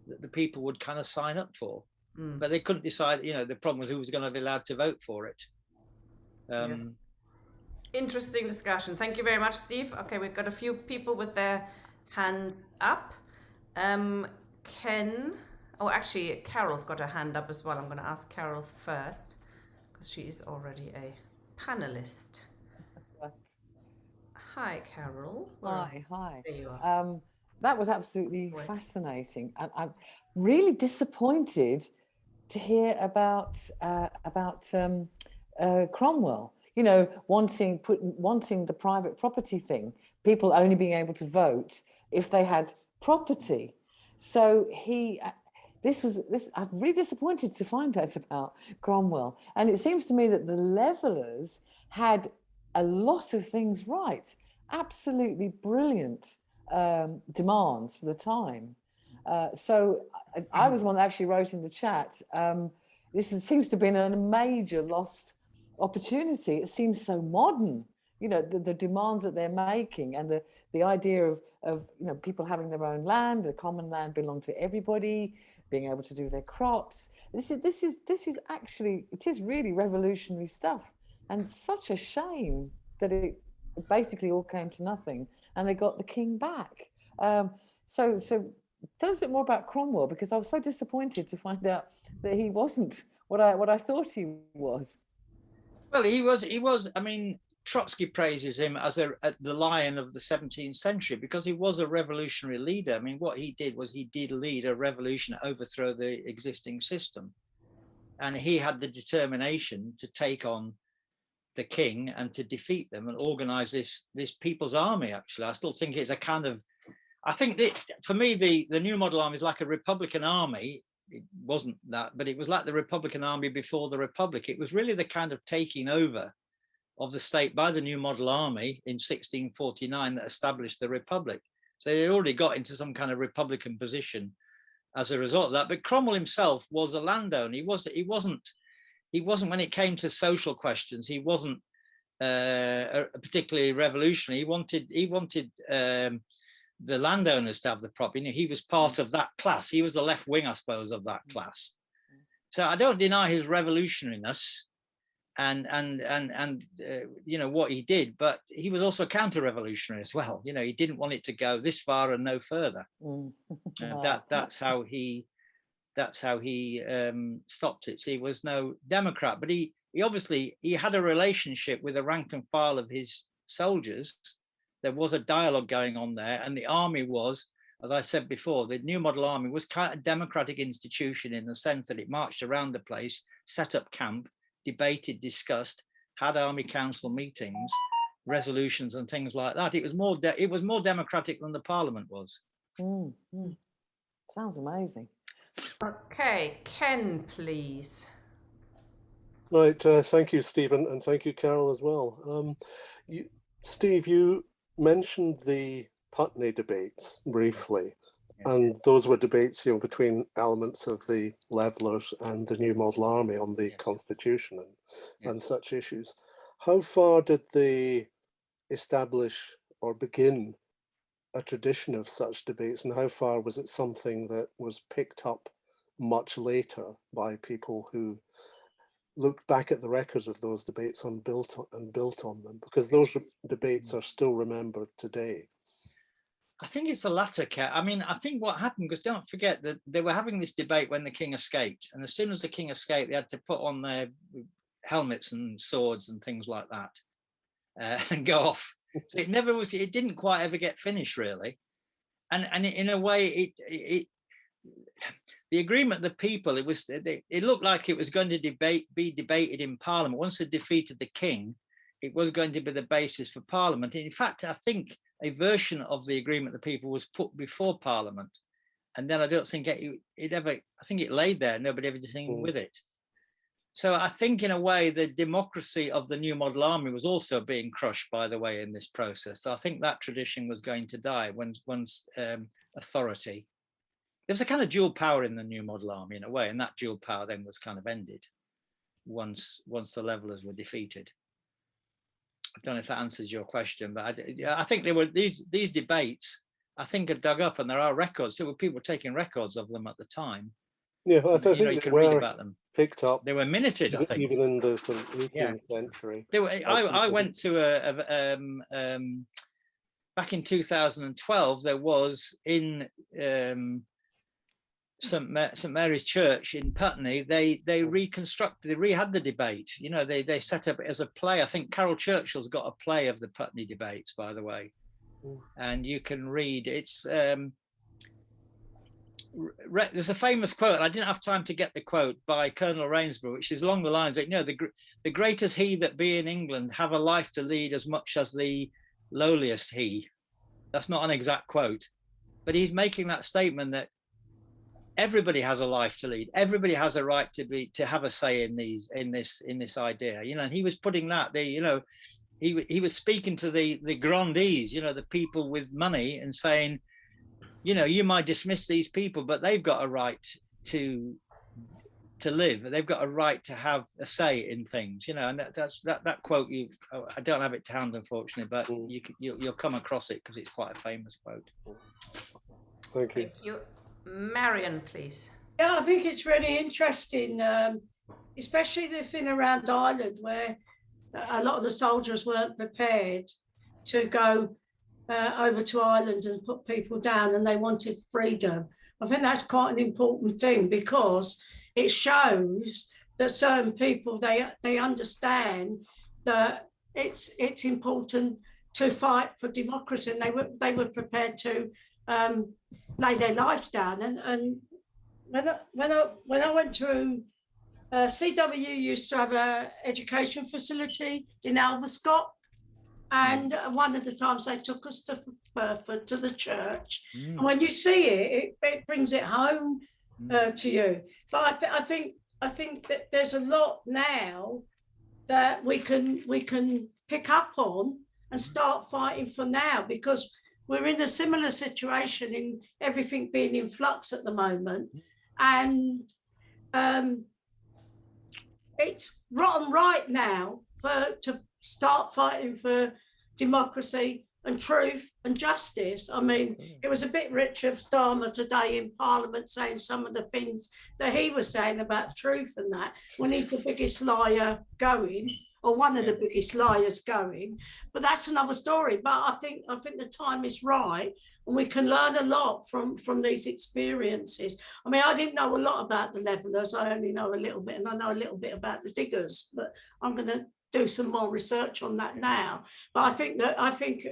B: that the people would kind of sign up for. But they couldn't decide, you know, the problem was who was going to be allowed to vote for it.
A: Interesting discussion. Thank you very much, Steve. Okay, we've got a few people with their hand up. Actually, Carol's got her hand up as well. I'm going to ask Carol first, because she is already a panelist. Hi, Carol.
C: Hi.
A: There you are.
C: That was absolutely fascinating. I'm really disappointed to hear about Cromwell. You know, wanting the private property thing, people only being able to vote if they had property. So I'm really disappointed to find out about Cromwell. And it seems to me that the Levellers had a lot of things right, absolutely brilliant demands for the time. So I was one that actually wrote in the chat, seems to have been a major lost opportunity. It seems so modern, you know, the demands that they're making, and the idea of you know, people having their own land, the common land belong to everybody, being able to do their crops. This is actually, it is really revolutionary stuff, and such a shame that it basically all came to nothing and they got the king back. So tell us a bit more about Cromwell, because I was so disappointed to find out that he wasn't what I thought he was.
B: Well, he was. I mean, Trotsky praises him as the lion of the 17th century, because he was a revolutionary leader. I mean, what he did was he did lead a revolution, overthrow the existing system, and he had the determination to take on the king and to defeat them and organize this people's army. Actually, I still think it's a kind of, I think that for me, the new model army is like a Republican army. It wasn't that, but it was like the Republican army before the Republic. It was really the kind of taking over of the state by the new model army in 1649 that established the Republic. So they already got into some kind of Republican position as a result of that. But Cromwell himself was a landowner. He wasn't when it came to social questions, he wasn't particularly revolutionary. He wanted the landowners to have the property. You know, he was part of that class. He was the left wing, I suppose, of that class. So I don't deny his revolutionariness and you know what he did, but he was also counter-revolutionary as well. You know, he didn't want it to go this far and no further. That's how he stopped it. So he was no Democrat, but he obviously had a relationship with the rank and file of his soldiers. There was a dialogue going on there, and the army was, as I said before, the new model army was kind of a democratic institution in the sense that it marched around the place, set up camp, debated, discussed, had army council meetings, resolutions and things like that. It was more democratic than the Parliament was.
C: Sounds amazing.
A: Okay, Ken, please.
D: Right, thank you, Stephen, and thank you, Carol, as well. Steve, you mentioned the Putney debates briefly, and those were debates, you know, between elements of the Levellers and the New Model Army on the Constitution and such issues. How far did they establish or begin a tradition of such debates, and how far was it something that was picked up much later by people who looked back at the records of those debates and built on them? Because those debates are still remembered today.
B: I think it's the latter, Kat. I mean, I think what happened, because don't forget that they were having this debate when the king escaped, and as soon as the king escaped, they had to put on their helmets and swords and things like that and go off. So it didn't quite ever get finished, really. And in a way, the agreement of the people, it looked like it was going to be debated in Parliament. Once they defeated the king, it was going to be the basis for Parliament. In fact, I think a version of the agreement of the people was put before Parliament, and then I don't think it ever. I think it laid there. Nobody ever did anything with it. So I think, in a way, the democracy of the New Model Army was also being crushed, by the way, in this process. So I think that tradition was going to die once authority. There was a kind of dual power in the New Model Army, in a way, and that dual power then was kind of ended once the Levellers were defeated. I don't know if that answers your question, but I think there were these debates, I think, are dug up, and there are records. There were people taking records of them at the time.
D: Yeah, I think
B: you can read about them.
D: Picked up.
B: They were minuted, I think,
D: even in the 18th century.
B: I went to back in 2012. There was in St Mary's Church in Putney. They rehad the debate. You know, they set up it as a play. I think Carol Churchill's got a play of the Putney debates, by the way, and you can read. It's there's a famous quote, and I didn't have time to get the quote, by Colonel Rainsborough, which is along the lines that, you know, the greatest he that be in England have a life to lead as much as the lowliest he. That's not an exact quote, but he's making that statement that everybody has a life to lead. Everybody has a right to have a say in this idea, you know. And he was putting that he was speaking to the grandees, you know, the people with money, and saying, you know, you might dismiss these people, but they've got a right to live. They've got a right to have a say in things, you know. And that quote, I don't have it to hand, unfortunately, but you'll come across it because it's quite a famous quote.
D: Thank you.
A: Thank you. Marion, please.
E: Yeah, I think it's really interesting, especially the thing around Ireland, where a lot of the soldiers weren't prepared to go over to Ireland and put people down, and they wanted freedom. I think that's quite an important thing, because it shows that certain people, they understand that it's important to fight for democracy, and they were prepared to lay their lives down. And when I went through CW used to have an education facility in Alverscott, and one of the times they took us to Burford, to the church. And when you see it, it brings it home to you. But I think that there's a lot now that we can pick up on and start fighting for now, because we're in a similar situation in everything being in flux at the moment. And it's rotten right now to start fighting for democracy and truth and justice. I mean, it was a bit Richard Starmer today in Parliament saying some of the things that he was saying about truth and that, when he's the biggest liar going, or one of the biggest liars going. But that's another story. But I think the time is right, and we can learn a lot from these experiences. I mean, I didn't know a lot about the Levellers. I only know a little bit, and I know a little bit about the Diggers, but I'm going to do some more research on that now. But I think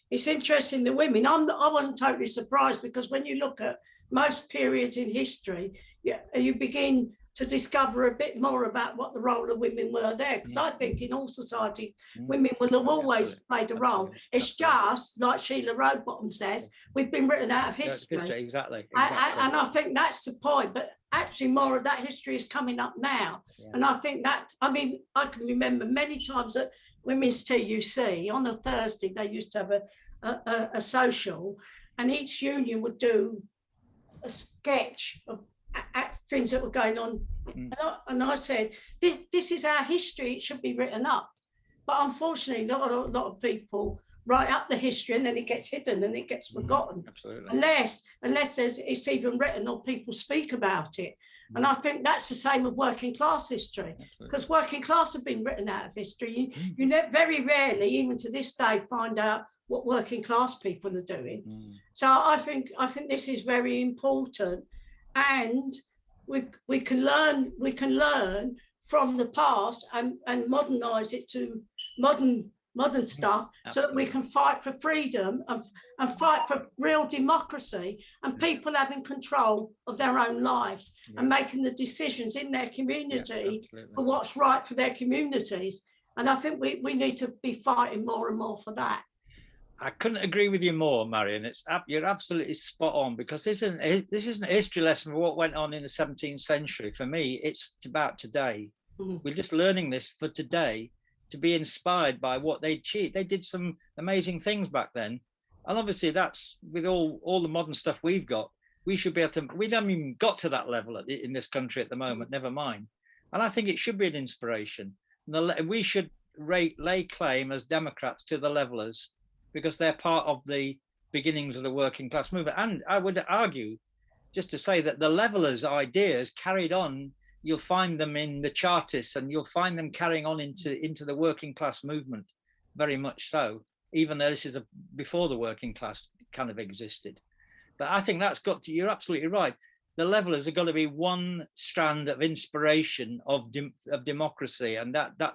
E: it's interesting, the women. I wasn't totally surprised, because when you look at most periods in history, you begin to discover a bit more about what the role of women were there. Because I think in all societies, women will have always played a role. It's just, like Sheila Rowbottom says, we've been written out of history.
B: Exactly.
E: And I think that's the point. But actually more of that history is coming up now. And I think that, I mean, I can remember many times at Women's TUC, on a Thursday, they used to have a social, and each union would do a sketch of things that were going on. And I said, this is our history, it should be written up. But unfortunately, not a lot of people write up the history, and then it gets hidden and it gets forgotten.
B: Absolutely. Unless
E: it's even written or people speak about it. And I think that's the same with working class history, because working class have been written out of history. You very rarely, even to this day, find out what working class people are doing. So I think this is very important, and we can learn from the past and modernize it to modern stuff. Absolutely. So that we can fight for freedom and fight for real democracy, and people having control of their own lives and making the decisions in their community for what's right for their communities. And I think we need to be fighting more and more for that.
B: I couldn't agree with you more, Marion. You're absolutely spot on, because this isn't a history lesson for what went on in the 17th century. For me, it's about today. We're just learning this for today, to be inspired by what they achieved. They did some amazing things back then, and obviously that's with all the modern stuff we've got. We should be able to. We haven't even got to that level in this country at the moment. Never mind. And I think it should be an inspiration. We should lay claim as Democrats to the Levellers, because they're part of the beginnings of the working class movement. And I would argue, just to say, that the Levellers' ideas carried on. You'll find them in the Chartists, and you'll find them carrying on into the working class movement, very much so, even though this is before the working class kind of existed. But I think you're absolutely right. The Levellers are going to be one strand of inspiration of democracy, and that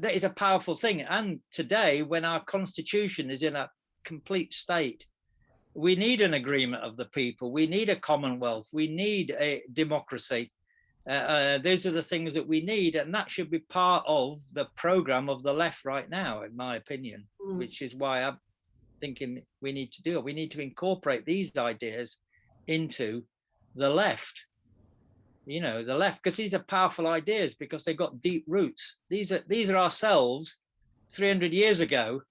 B: is a powerful thing. And today, when our constitution is in a complete state, we need an agreement of the people. We need a Commonwealth. We need a democracy. Those are the things that we need, and that should be part of the program of the left right now, in my opinion, which is why I'm thinking we need to do it. We need to incorporate these ideas into the left. The left, because these are powerful ideas, because they've got deep roots. These are ourselves 300 years ago.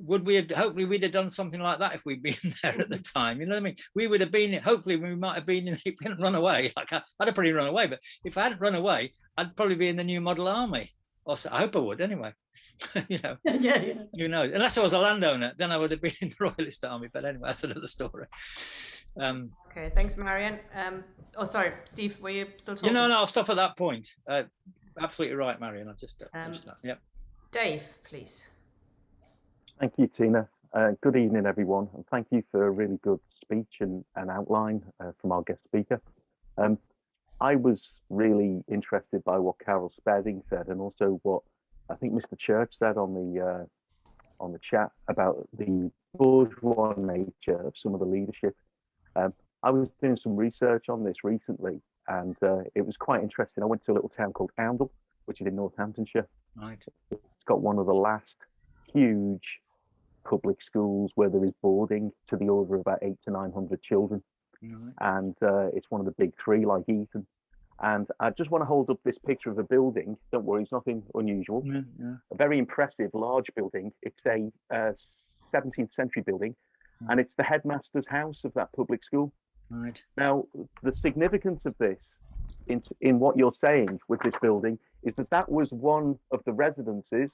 B: Hopefully we'd have done something like that if we'd been there at the time. You know what I mean? We would have been, hopefully we might have been, if we hadn't run away. Like I'd have probably run away, but if I hadn't run away, I'd probably be in the new model army. Also, I hope I would anyway.
E: Yeah.
B: Who knows? Unless I was a landowner, then I would have been in the Royalist army. But anyway, that's another story.
A: Okay, thanks, Marion. Sorry, Steve, were you still talking?
B: No, I'll stop at that point. Absolutely right, Marion. I've just
A: Dave, please.
F: Thank you, Tina. Good evening, everyone, and thank you for a really good speech and outline from our guest speaker. I was really interested by what Carol Spedding said, and also what I think Mr. Church said on the chat about the bourgeois nature of some of the leadership. I was doing some research on this recently, and it was quite interesting. I went to a little town called Oundle, which is in Northamptonshire.
B: Right.
F: It's got one of the last huge public schools where there is boarding to the order of about 800 to 900 children.
B: Right.
F: And it's one of the big three, like Eton. And I just want to hold up this picture of a building. Don't worry, it's nothing unusual.
B: Yeah, yeah.
F: A very impressive, large building. It's a 17th century building, and it's the headmaster's house of that public school.
B: Right.
F: Now, the significance of this in what you're saying with this building is that was one of the residences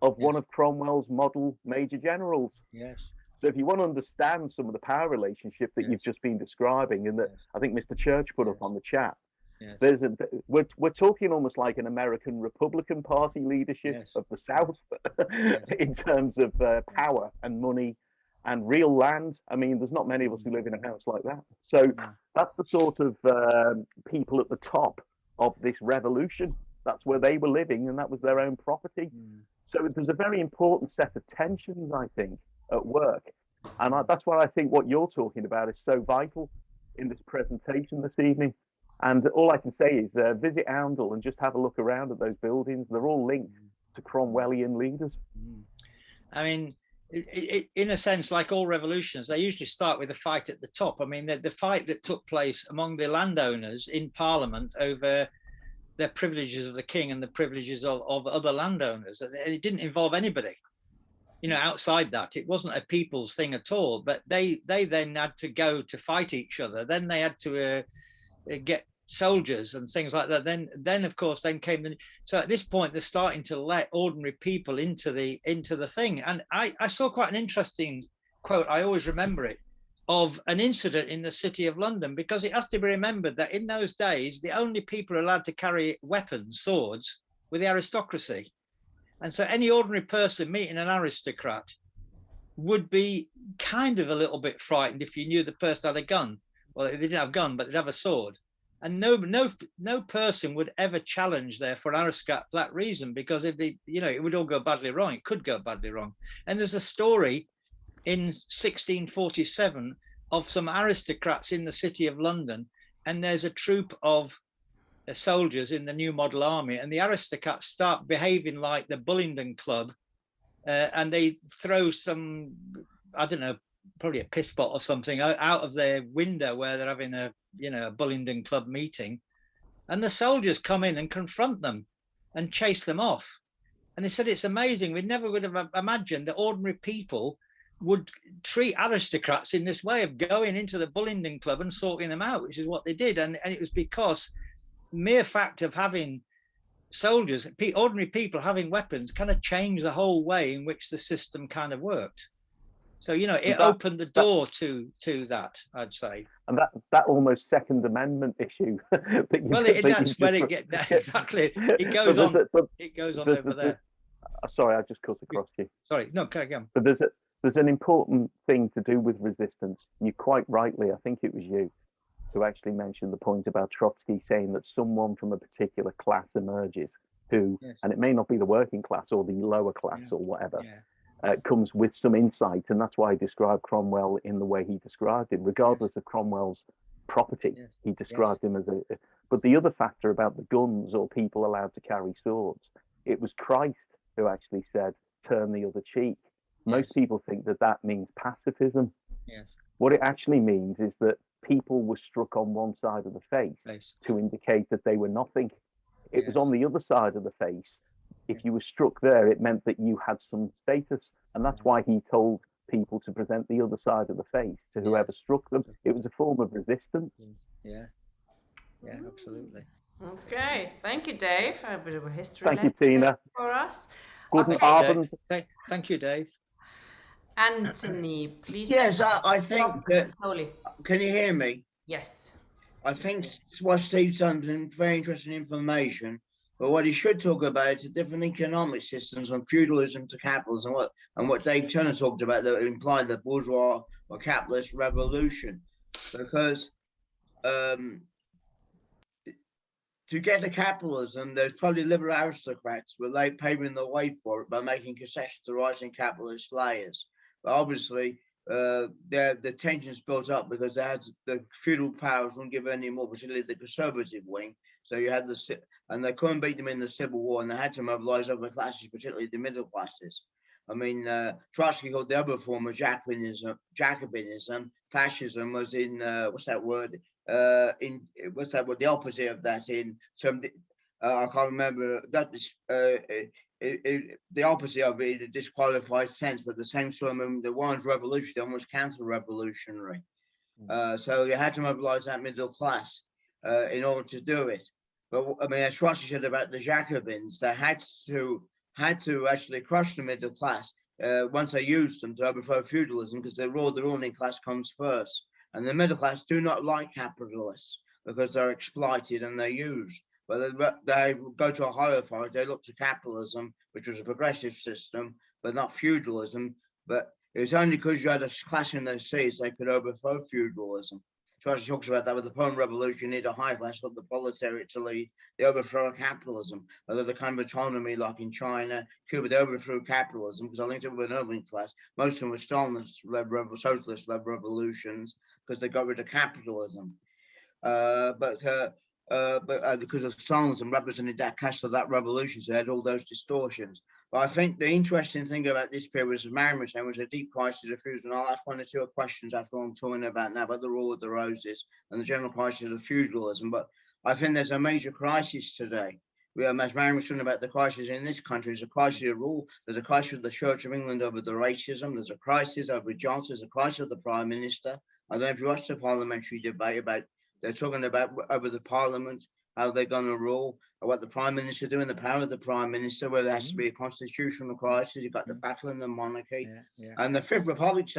F: of one of Cromwell's model major generals.
B: Yes.
F: So if you want to understand some of the power relationship that you've just been describing, and that I think Mr. Church put up on the chat, we're talking almost like an American Republican Party leadership of the South in terms of power and money and real land. I mean, there's not many of us who live in a house like that. So that's the sort of people at the top of this revolution. That's where they were living, and that was their own property. So there's a very important set of tensions, I think, at work. And that's why I think what you're talking about is so vital in this presentation this evening. And all I can say is visit Oundle and just have a look around at those buildings. They're all linked to Cromwellian leaders.
B: I mean, in a sense, like all revolutions, they usually start with a fight at the top. I mean, the fight that took place among the landowners in Parliament over the privileges of the king and the privileges of other landowners. And it didn't involve anybody, you know, outside that. It wasn't a people's thing at all, but they then had to go to fight each other. Then they had to get soldiers and things like that. Then of course, then came the, so at this point, they're starting to let ordinary people into the thing. And I saw quite an interesting quote, I always remember it, of an incident in the city of London, because it has to be remembered that in those days, the only people allowed to carry weapons, swords, were the aristocracy. And so any ordinary person meeting an aristocrat would be kind of a little bit frightened if you knew the person had a gun. Well, they didn't have a gun, but they'd have a sword. And no person would ever challenge there for an aristocrat for that reason, because if they, you know, it would all go badly wrong. It could go badly wrong. And there's a story in 1647 of some aristocrats in the city of London, and there's a troop of soldiers in the new model army, and the aristocrats start behaving like the Bullingdon Club, and they throw some, I don't know, probably a piss pot or something out of their window where they're having a, you know, a Bullingdon Club meeting, and the soldiers come in and confront them and chase them off. And they said it's amazing, we never would have imagined that ordinary people would treat aristocrats in this way of going into the Bullingdon Club and sorting them out, which is what they did. And it was because mere fact of having soldiers, ordinary people having weapons, kind of changed the whole way in which the system kind of worked. So, you know, it opened the door to that, I'd say. And
F: that almost Second Amendment issue.
B: That's where it gets, exactly. It goes on. It goes on over there.
F: Sorry, I just cut across you.
B: Sorry, no, carry on.
F: But there's an important thing to do with resistance. You quite rightly, I think it was you, who actually mentioned the point about Trotsky saying that someone from a particular class emerges who, and it may not be the working class or the lower class or whatever, comes with some insight. And that's why he described Cromwell in the way he described him, regardless of Cromwell's property. He described him as a, but the other factor about the guns or people allowed to carry swords, it was Christ who actually said, turn the other cheek. Most people think that means pacifism. What it actually means is that people were struck on one side of the face to indicate that they were nothing. It was on the other side of the face. If you were struck there, it meant that you had some status. And that's why he told people to present the other side of the face to whoever struck them. It was a form of resistance.
B: Yeah, absolutely.
A: Okay, thank you, Dave. A bit of a history
F: Thank you, Tina.
A: For us.
F: Guten Abend.
B: Thank you, Dave.
A: Anthony, please.
G: Yes, I think that.
A: Slowly.
G: Can you hear me?
A: Yes.
G: I think what Steve's done is very interesting information, but what he should talk about is the different economic systems from feudalism to capitalism, and what Dave Turner talked about that implied the bourgeois or capitalist revolution, because to get to capitalism, there's probably liberal aristocrats were paving the way for it by making concessions to rising capitalist layers. But obviously, the tensions built up because they had the feudal powers wouldn't give any more, particularly the conservative wing. So you had and they couldn't beat them in the Civil War, and they had to mobilize other classes, particularly the middle classes. I mean, Trotsky called the other form of Jacobinism, fascism was in what's that word? The opposite of that in some. I can't remember that. The opposite of it in a disqualified sense, but the same sort of movement. The one's revolutionary, the one was counter-revolutionary. So you had to mobilize that middle class in order to do it. But I mean, as Trotsky said about the Jacobins, they had to actually crush the middle class once they used them to overthrow feudalism, because the ruling class comes first, and the middle class do not like capitalists because they're exploited and they're used. But they go to a higher authority. They look to capitalism, which was a progressive system, but not feudalism. But it was only because you had a class in those seas they could overthrow feudalism. Trotsky talks about that with the Prussian Revolution. You need a high class, not the proletariat, to lead the overthrow of capitalism. Although the kind of autonomy, like in China, Cuba, they overthrew capitalism because I think it was an urban class. Most of them were Stalinist-led socialist-led revolutions because they got rid of capitalism. But because of Stalinism represented that class of that revolution, so they had all those distortions. But I think the interesting thing about this period, as Marion was saying, was a deep crisis of feudalism. I'll ask one or two questions after I'm talking about now, about the War of the Roses and the general crisis of feudalism. But I think there's a major crisis today. As Marion was talking about the crisis in this country, there's a crisis of rule. There's a crisis of the Church of England over the racism. There's a crisis over Johnson. There's a crisis of the Prime Minister. I don't know if you watched the parliamentary debate about, they're talking about over the Parliament, how they're going to rule, or what the Prime Minister doing, the power of the Prime Minister, where there has to be a constitutional crisis. You've got the battle in the monarchy. And the Fifth Republic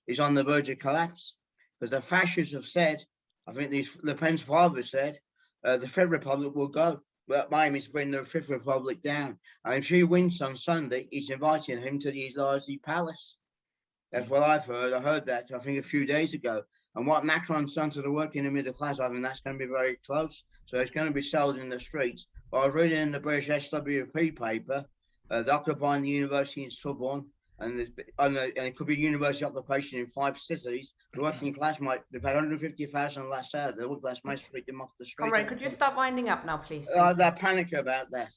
G: is on the verge of collapse, because the fascists have said, I think Le Pen's father said, the Fifth Republic will go. But my aim is to bring the Fifth Republic down. And if she wins on Sunday, he's inviting him to the Elysee Palace. That's what I've heard. I heard that, I think, a few days ago. And what Macron's done to the working and middle class, I think that's going to be very close. So it's going to be sold in the streets. But I was reading in the British SWP paper, they're occupying the university in Sorbonne, and it could be university occupation in 5 cities. The working class they've had 150,000 last out. The middle class might sweep them off the street.
A: Comrade, could you stop winding up now, please?
G: They're panic about that.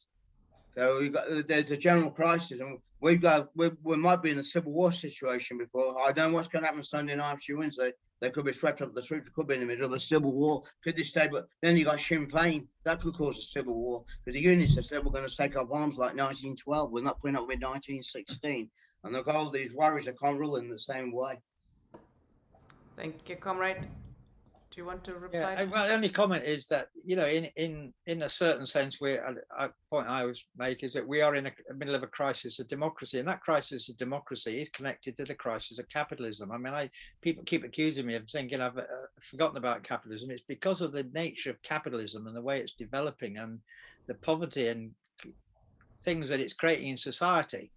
G: So there's a general crisis, and we might be in a civil war situation before. I don't know what's going to happen Sunday night if she wins. They could be swept up the streets. Could be in the middle of a civil war. Could they stay? But then you got Sinn Féin. That could cause a civil war, because the Unionists have said we're going to take up arms like 1912. We're not putting up with 1916. And they've got all these worries that can't rule in the same way.
A: Thank you, Comrade. Do you want to reply?
B: Yeah, well, the only comment is that, you know, in a certain sense, a point I always make is that we are in the middle of a crisis of democracy, and that crisis of democracy is connected to the crisis of capitalism. I mean, people keep accusing me of thinking I've forgotten about capitalism. It's because of the nature of capitalism and the way it's developing, and the poverty and things that it's creating in society,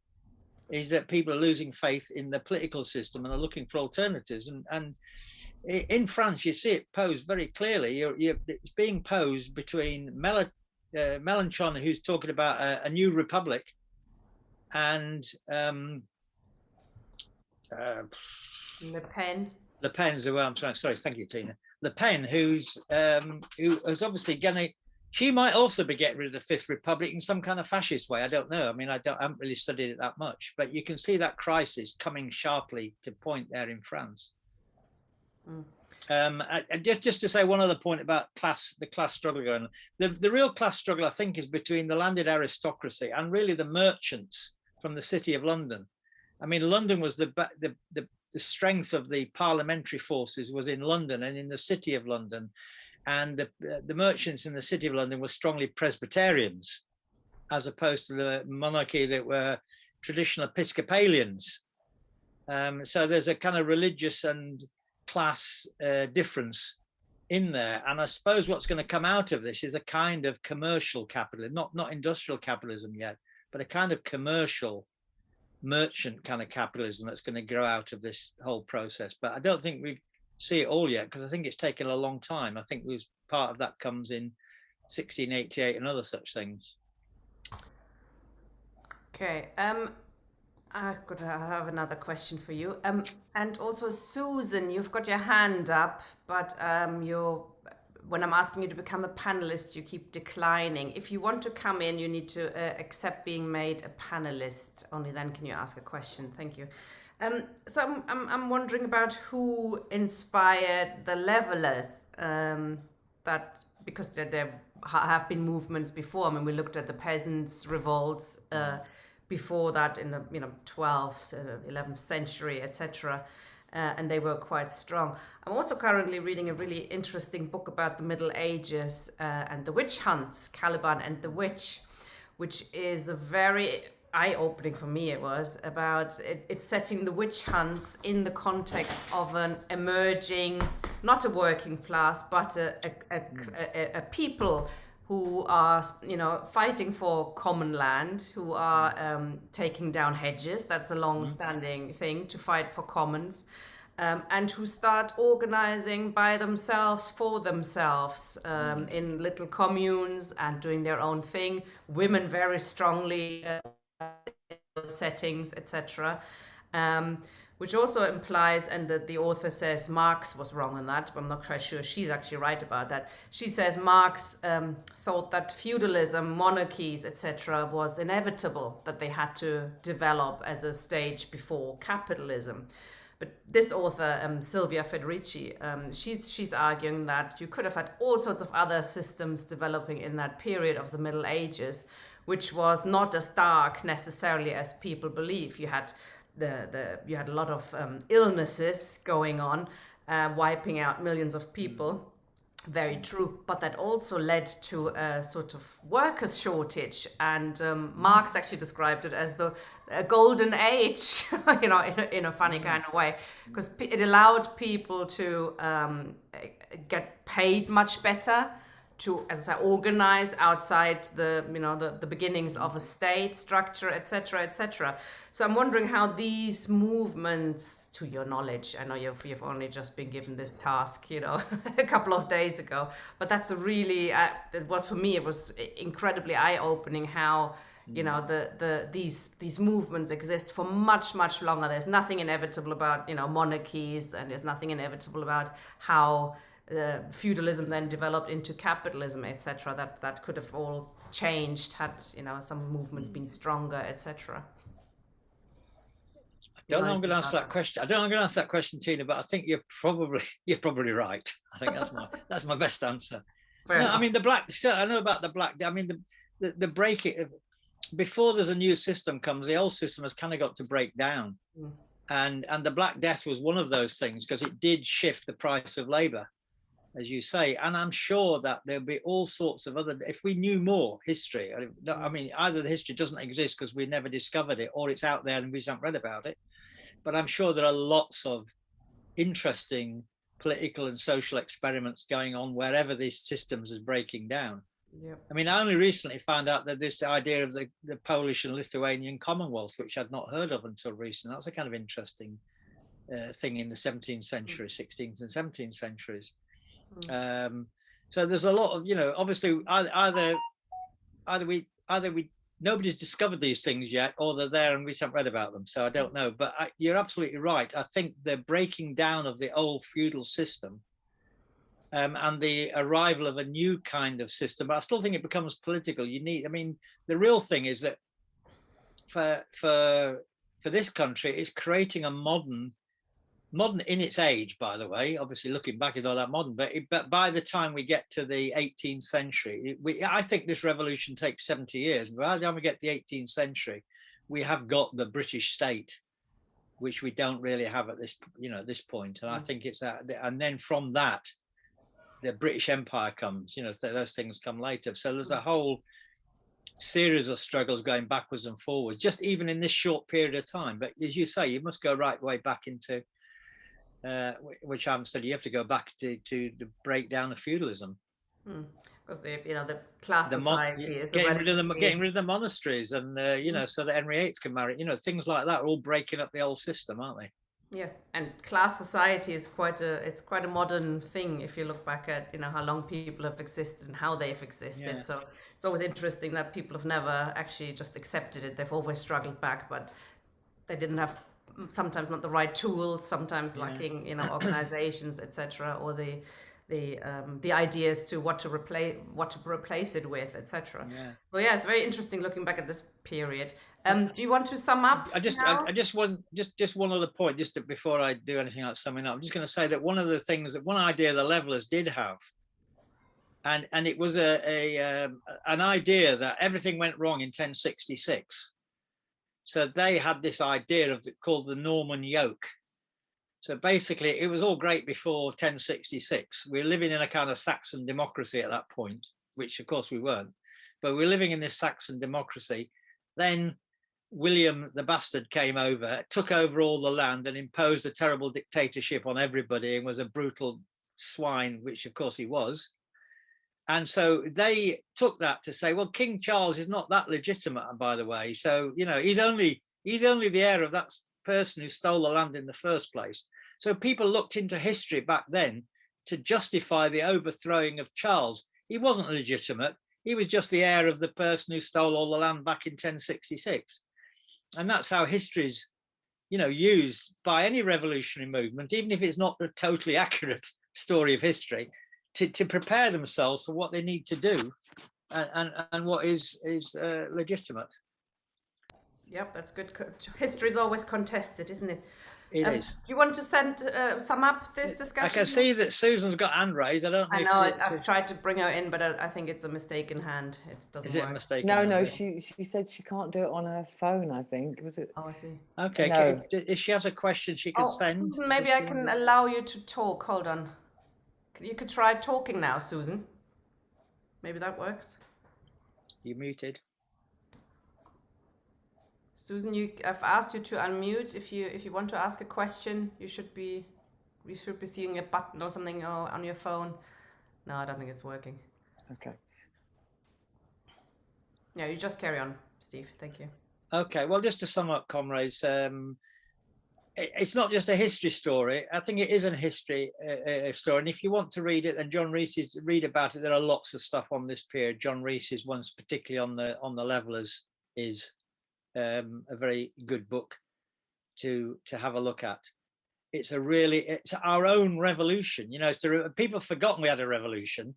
B: is that people are losing faith in the political system and are looking for alternatives. And in France, you see it posed very clearly. It's being posed between Mélenchon, who's talking about a new republic, and
A: Le Pen.
B: Le Pen's the way I'm trying. Sorry, thank you, Tina. Le Pen, who is obviously going to. She might also be getting rid of the Fifth Republic in some kind of fascist way. I don't know. I mean, I haven't really studied it that much, but you can see that crisis coming sharply to point there in France. Just to say one other point about the class struggle going on. The real class struggle, I think, is between the landed aristocracy and really the merchants from the City of London. I mean, London was the strength of the parliamentary forces was in London and in the City of London. And the merchants in the City of London were strongly Presbyterians, as opposed to the monarchy that were traditional Episcopalians. So there's a kind of religious and class difference in there. And I suppose what's going to come out of this is a kind of commercial capitalism, not industrial capitalism yet, but a kind of commercial merchant kind of capitalism that's going to grow out of this whole process. But I don't think we see it all yet, because I think it's taken a long time. I think part of that comes in 1688 and other such things.
A: Okay. I have another question for you. And also, Susan, you've got your hand up, but when I'm asking you to become a panelist, you keep declining. If you want to come in, you need to accept being made a panelist. Only then can you ask a question. Thank you. So I'm wondering about who inspired the levelers. That because there have been movements before. I mean, we looked at the peasants' revolts. Before that in the 12th, 11th century, etc. And they were quite strong. I'm also currently reading a really interesting book about the Middle Ages and the witch hunts, Caliban and the Witch, which is a very eye-opening for me. It was about it's setting the witch hunts in the context of an emerging, not a working class, but a people who are, fighting for common land, who are taking down hedges. That's a long-standing thing, to fight for commons, and who start organizing by themselves, for themselves, in little communes and doing their own thing. Women very strongly settings, etc. Which also implies, and the author says Marx was wrong on that, but I'm not quite sure she's actually right about that. She says Marx thought that feudalism, monarchies, etc. was inevitable, that they had to develop as a stage before capitalism. But this author, Silvia Federici, she's arguing that you could have had all sorts of other systems developing in that period of the Middle Ages, which was not as dark necessarily as people believe. You had you had a lot of illnesses going on, wiping out millions of people. Very true, but that also led to a sort of workers' shortage, and Marx actually described it as the golden age, in a funny kind of way, because it allowed people to get paid much better, to, as I say, organize outside the beginnings of a state structure, etc., etc. So I'm wondering how these movements, to your knowledge, I know you've only just been given this task, a couple of days ago, but that's a really, it was incredibly eye-opening how, these movements exist for much, much longer. There's nothing inevitable about, monarchies, and there's nothing inevitable about how feudalism then developed into capitalism, etc. That could have all changed had some movements been stronger, etc.
B: I don't know I'm going to answer that question. I don't know I'm going to answer that question, Tina, but I think you're probably right. I think that's my best answer. I mean, I know about the black. I mean, the breaking before there's a new system comes, the old system has kind of got to break down, and the Black Death was one of those things, because it did shift the price of labour, as you say. And I'm sure that there'll be all sorts of other, if we knew more history, I mean, either the history doesn't exist because we never discovered it, or it's out there and we just haven't read about it. But I'm sure there are lots of interesting political and social experiments going on wherever these systems is breaking down. Yep. I mean, I only recently found out that this idea of the Polish and Lithuanian Commonwealth, which I'd not heard of until recently. That's a kind of interesting thing in the 17th century, 16th and 17th centuries. So there's a lot of, obviously either we nobody's discovered these things yet, or they're there and we just haven't read about them. So I don't know, but you're absolutely right. I think the breaking down of the old feudal system and the arrival of a new kind of system, but I still think it becomes political. The real thing is that for this country, it's creating a modern in its age, by the way, obviously looking back at all that modern, but by the time we get to the 18th century, I think this revolution takes 70 years. By the time we get to the 18th century, we have got the British state, which we don't really have at this point. And I think it's that, and then from that, the British Empire comes, those things come later. So there's a whole series of struggles going backwards and forwards, just even in this short period of time. But as you say, you must go right way back into which I haven't studied. You have to go back to the breakdown of feudalism,
A: because the class society is
B: getting rid of the monasteries, and so that Henry VIII can marry. Things like that are all breaking up the old system, aren't they?
A: Yeah, and class society is quite a modern thing if you look back at how long people have existed and how they've existed. Yeah. So it's always interesting that people have never actually just accepted it. They've always struggled back, but they didn't have sometimes not the right tools, sometimes lacking, you know, organizations, etc., or the ideas to what to replace it with, etc.
B: Yeah.
A: So yeah, it's very interesting looking back at this period. Do you want to sum up?
B: I just want one other point before I do anything like summing up. I'm just going to say that one idea the Levellers did have, and it was an idea that everything went wrong in 1066. So they had this idea called the Norman yoke. So basically, it was all great before 1066. We were living in a kind of Saxon democracy at that point, which of course we weren't. But we were living in this Saxon democracy. Then William the Bastard came over, took over all the land and imposed a terrible dictatorship on everybody and was a brutal swine, which of course he was. And so they took that to say, well, King Charles is not that legitimate, by the way. So, you know, he's only the heir of that person who stole the land in the first place. So people looked into history back then to justify the overthrowing of Charles. He wasn't legitimate. He was just the heir of the person who stole all the land back in 1066. And that's how history's, you know, used by any revolutionary movement, even if it's not a totally accurate story of history, to prepare themselves for what they need to do and what is legitimate.
A: Yep, that's good. History is always contested, isn't it?
B: It is.
A: Do you want to sum up this discussion?
B: I can see that Susan's got hand raised. I don't know.
A: I know. I've tried to bring her in, but I think it's a mistake in hand. It doesn't work.
B: Is it a mistake?
C: No. She said she can't do it on her phone. I think was it.
A: Oh, I see.
B: Okay.
C: No.
B: If she has a question, she can send.
A: Maybe I can allow you to talk. Hold on. You could try talking now, Susan. Maybe that works.
B: You're muted.
A: Susan, I've asked you to unmute. If you want to ask a question, you should be seeing a button or something on your phone. No, I don't think it's working.
C: Okay.
A: Yeah, you just carry on, Steve. Thank you.
B: Okay. Well, just to sum up, comrades, it's not just a history story. I think it is a history story. And if you want to read it, then John Rees's read about it. There are lots of stuff on this period. John Rees's one's particularly on the Levellers is a very good book to have a look at. It's our own revolution. You know, people have forgotten we had a revolution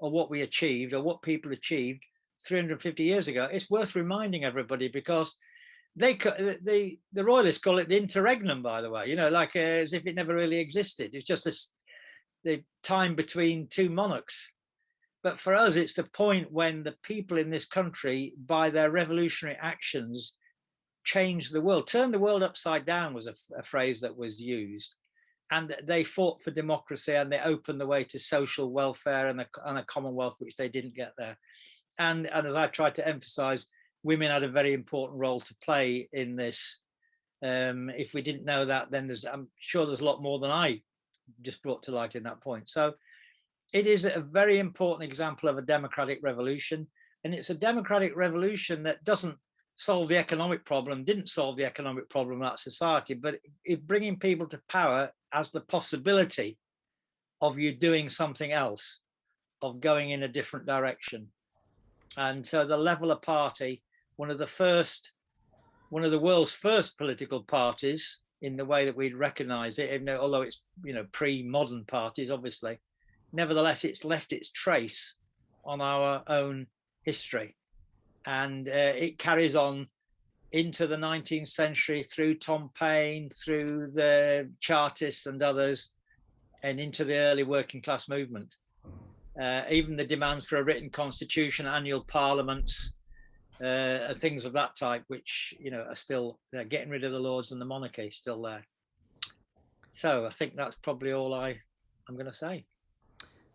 B: or what we achieved or what people achieved 350 years ago. It's worth reminding everybody because the royalists call it the interregnum, by the way, you know, like as if it never really existed. It's just the time between two monarchs. But for us, it's the point when the people in this country, by their revolutionary actions, changed the world. Turn the world upside down was a phrase that was used. And they fought for democracy and they opened the way to social welfare and a Commonwealth, which they didn't get there. And as I tried to emphasize, women had a very important role to play in this. If we didn't know that, then I'm sure there's a lot more than I just brought to light in that point. So it is a very important example of a democratic revolution. And it's a democratic revolution that doesn't solve the economic problem, didn't solve the economic problem of that society, but bringing people to power as the possibility of you doing something else, of going in a different direction. And so the Leveller Party, one of the world's first political parties in the way that we'd recognize it, even though, although it's, you know, pre-modern parties, obviously, nevertheless, it's left its trace on our own history. And it carries on into the 19th century through Tom Paine, through the Chartists and others, and into the early working class movement. Even the demands for a written constitution, annual parliaments, things of that type, which, you know, are still getting rid of the Lords and the monarchy, still there. So I think that's probably all I'm going to say.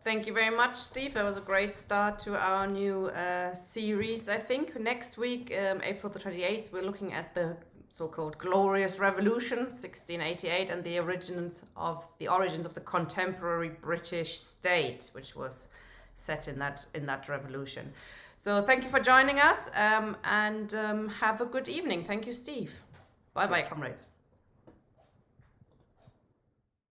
A: Thank you very much, Steve. That was a great start to our new series, I think. Next week, April the 28th, we're looking at the so-called Glorious Revolution, 1688, and the origins of the contemporary British state, which was set in that revolution. So thank you for joining us, and have a good evening. Thank you, Steve. Bye-bye, comrades.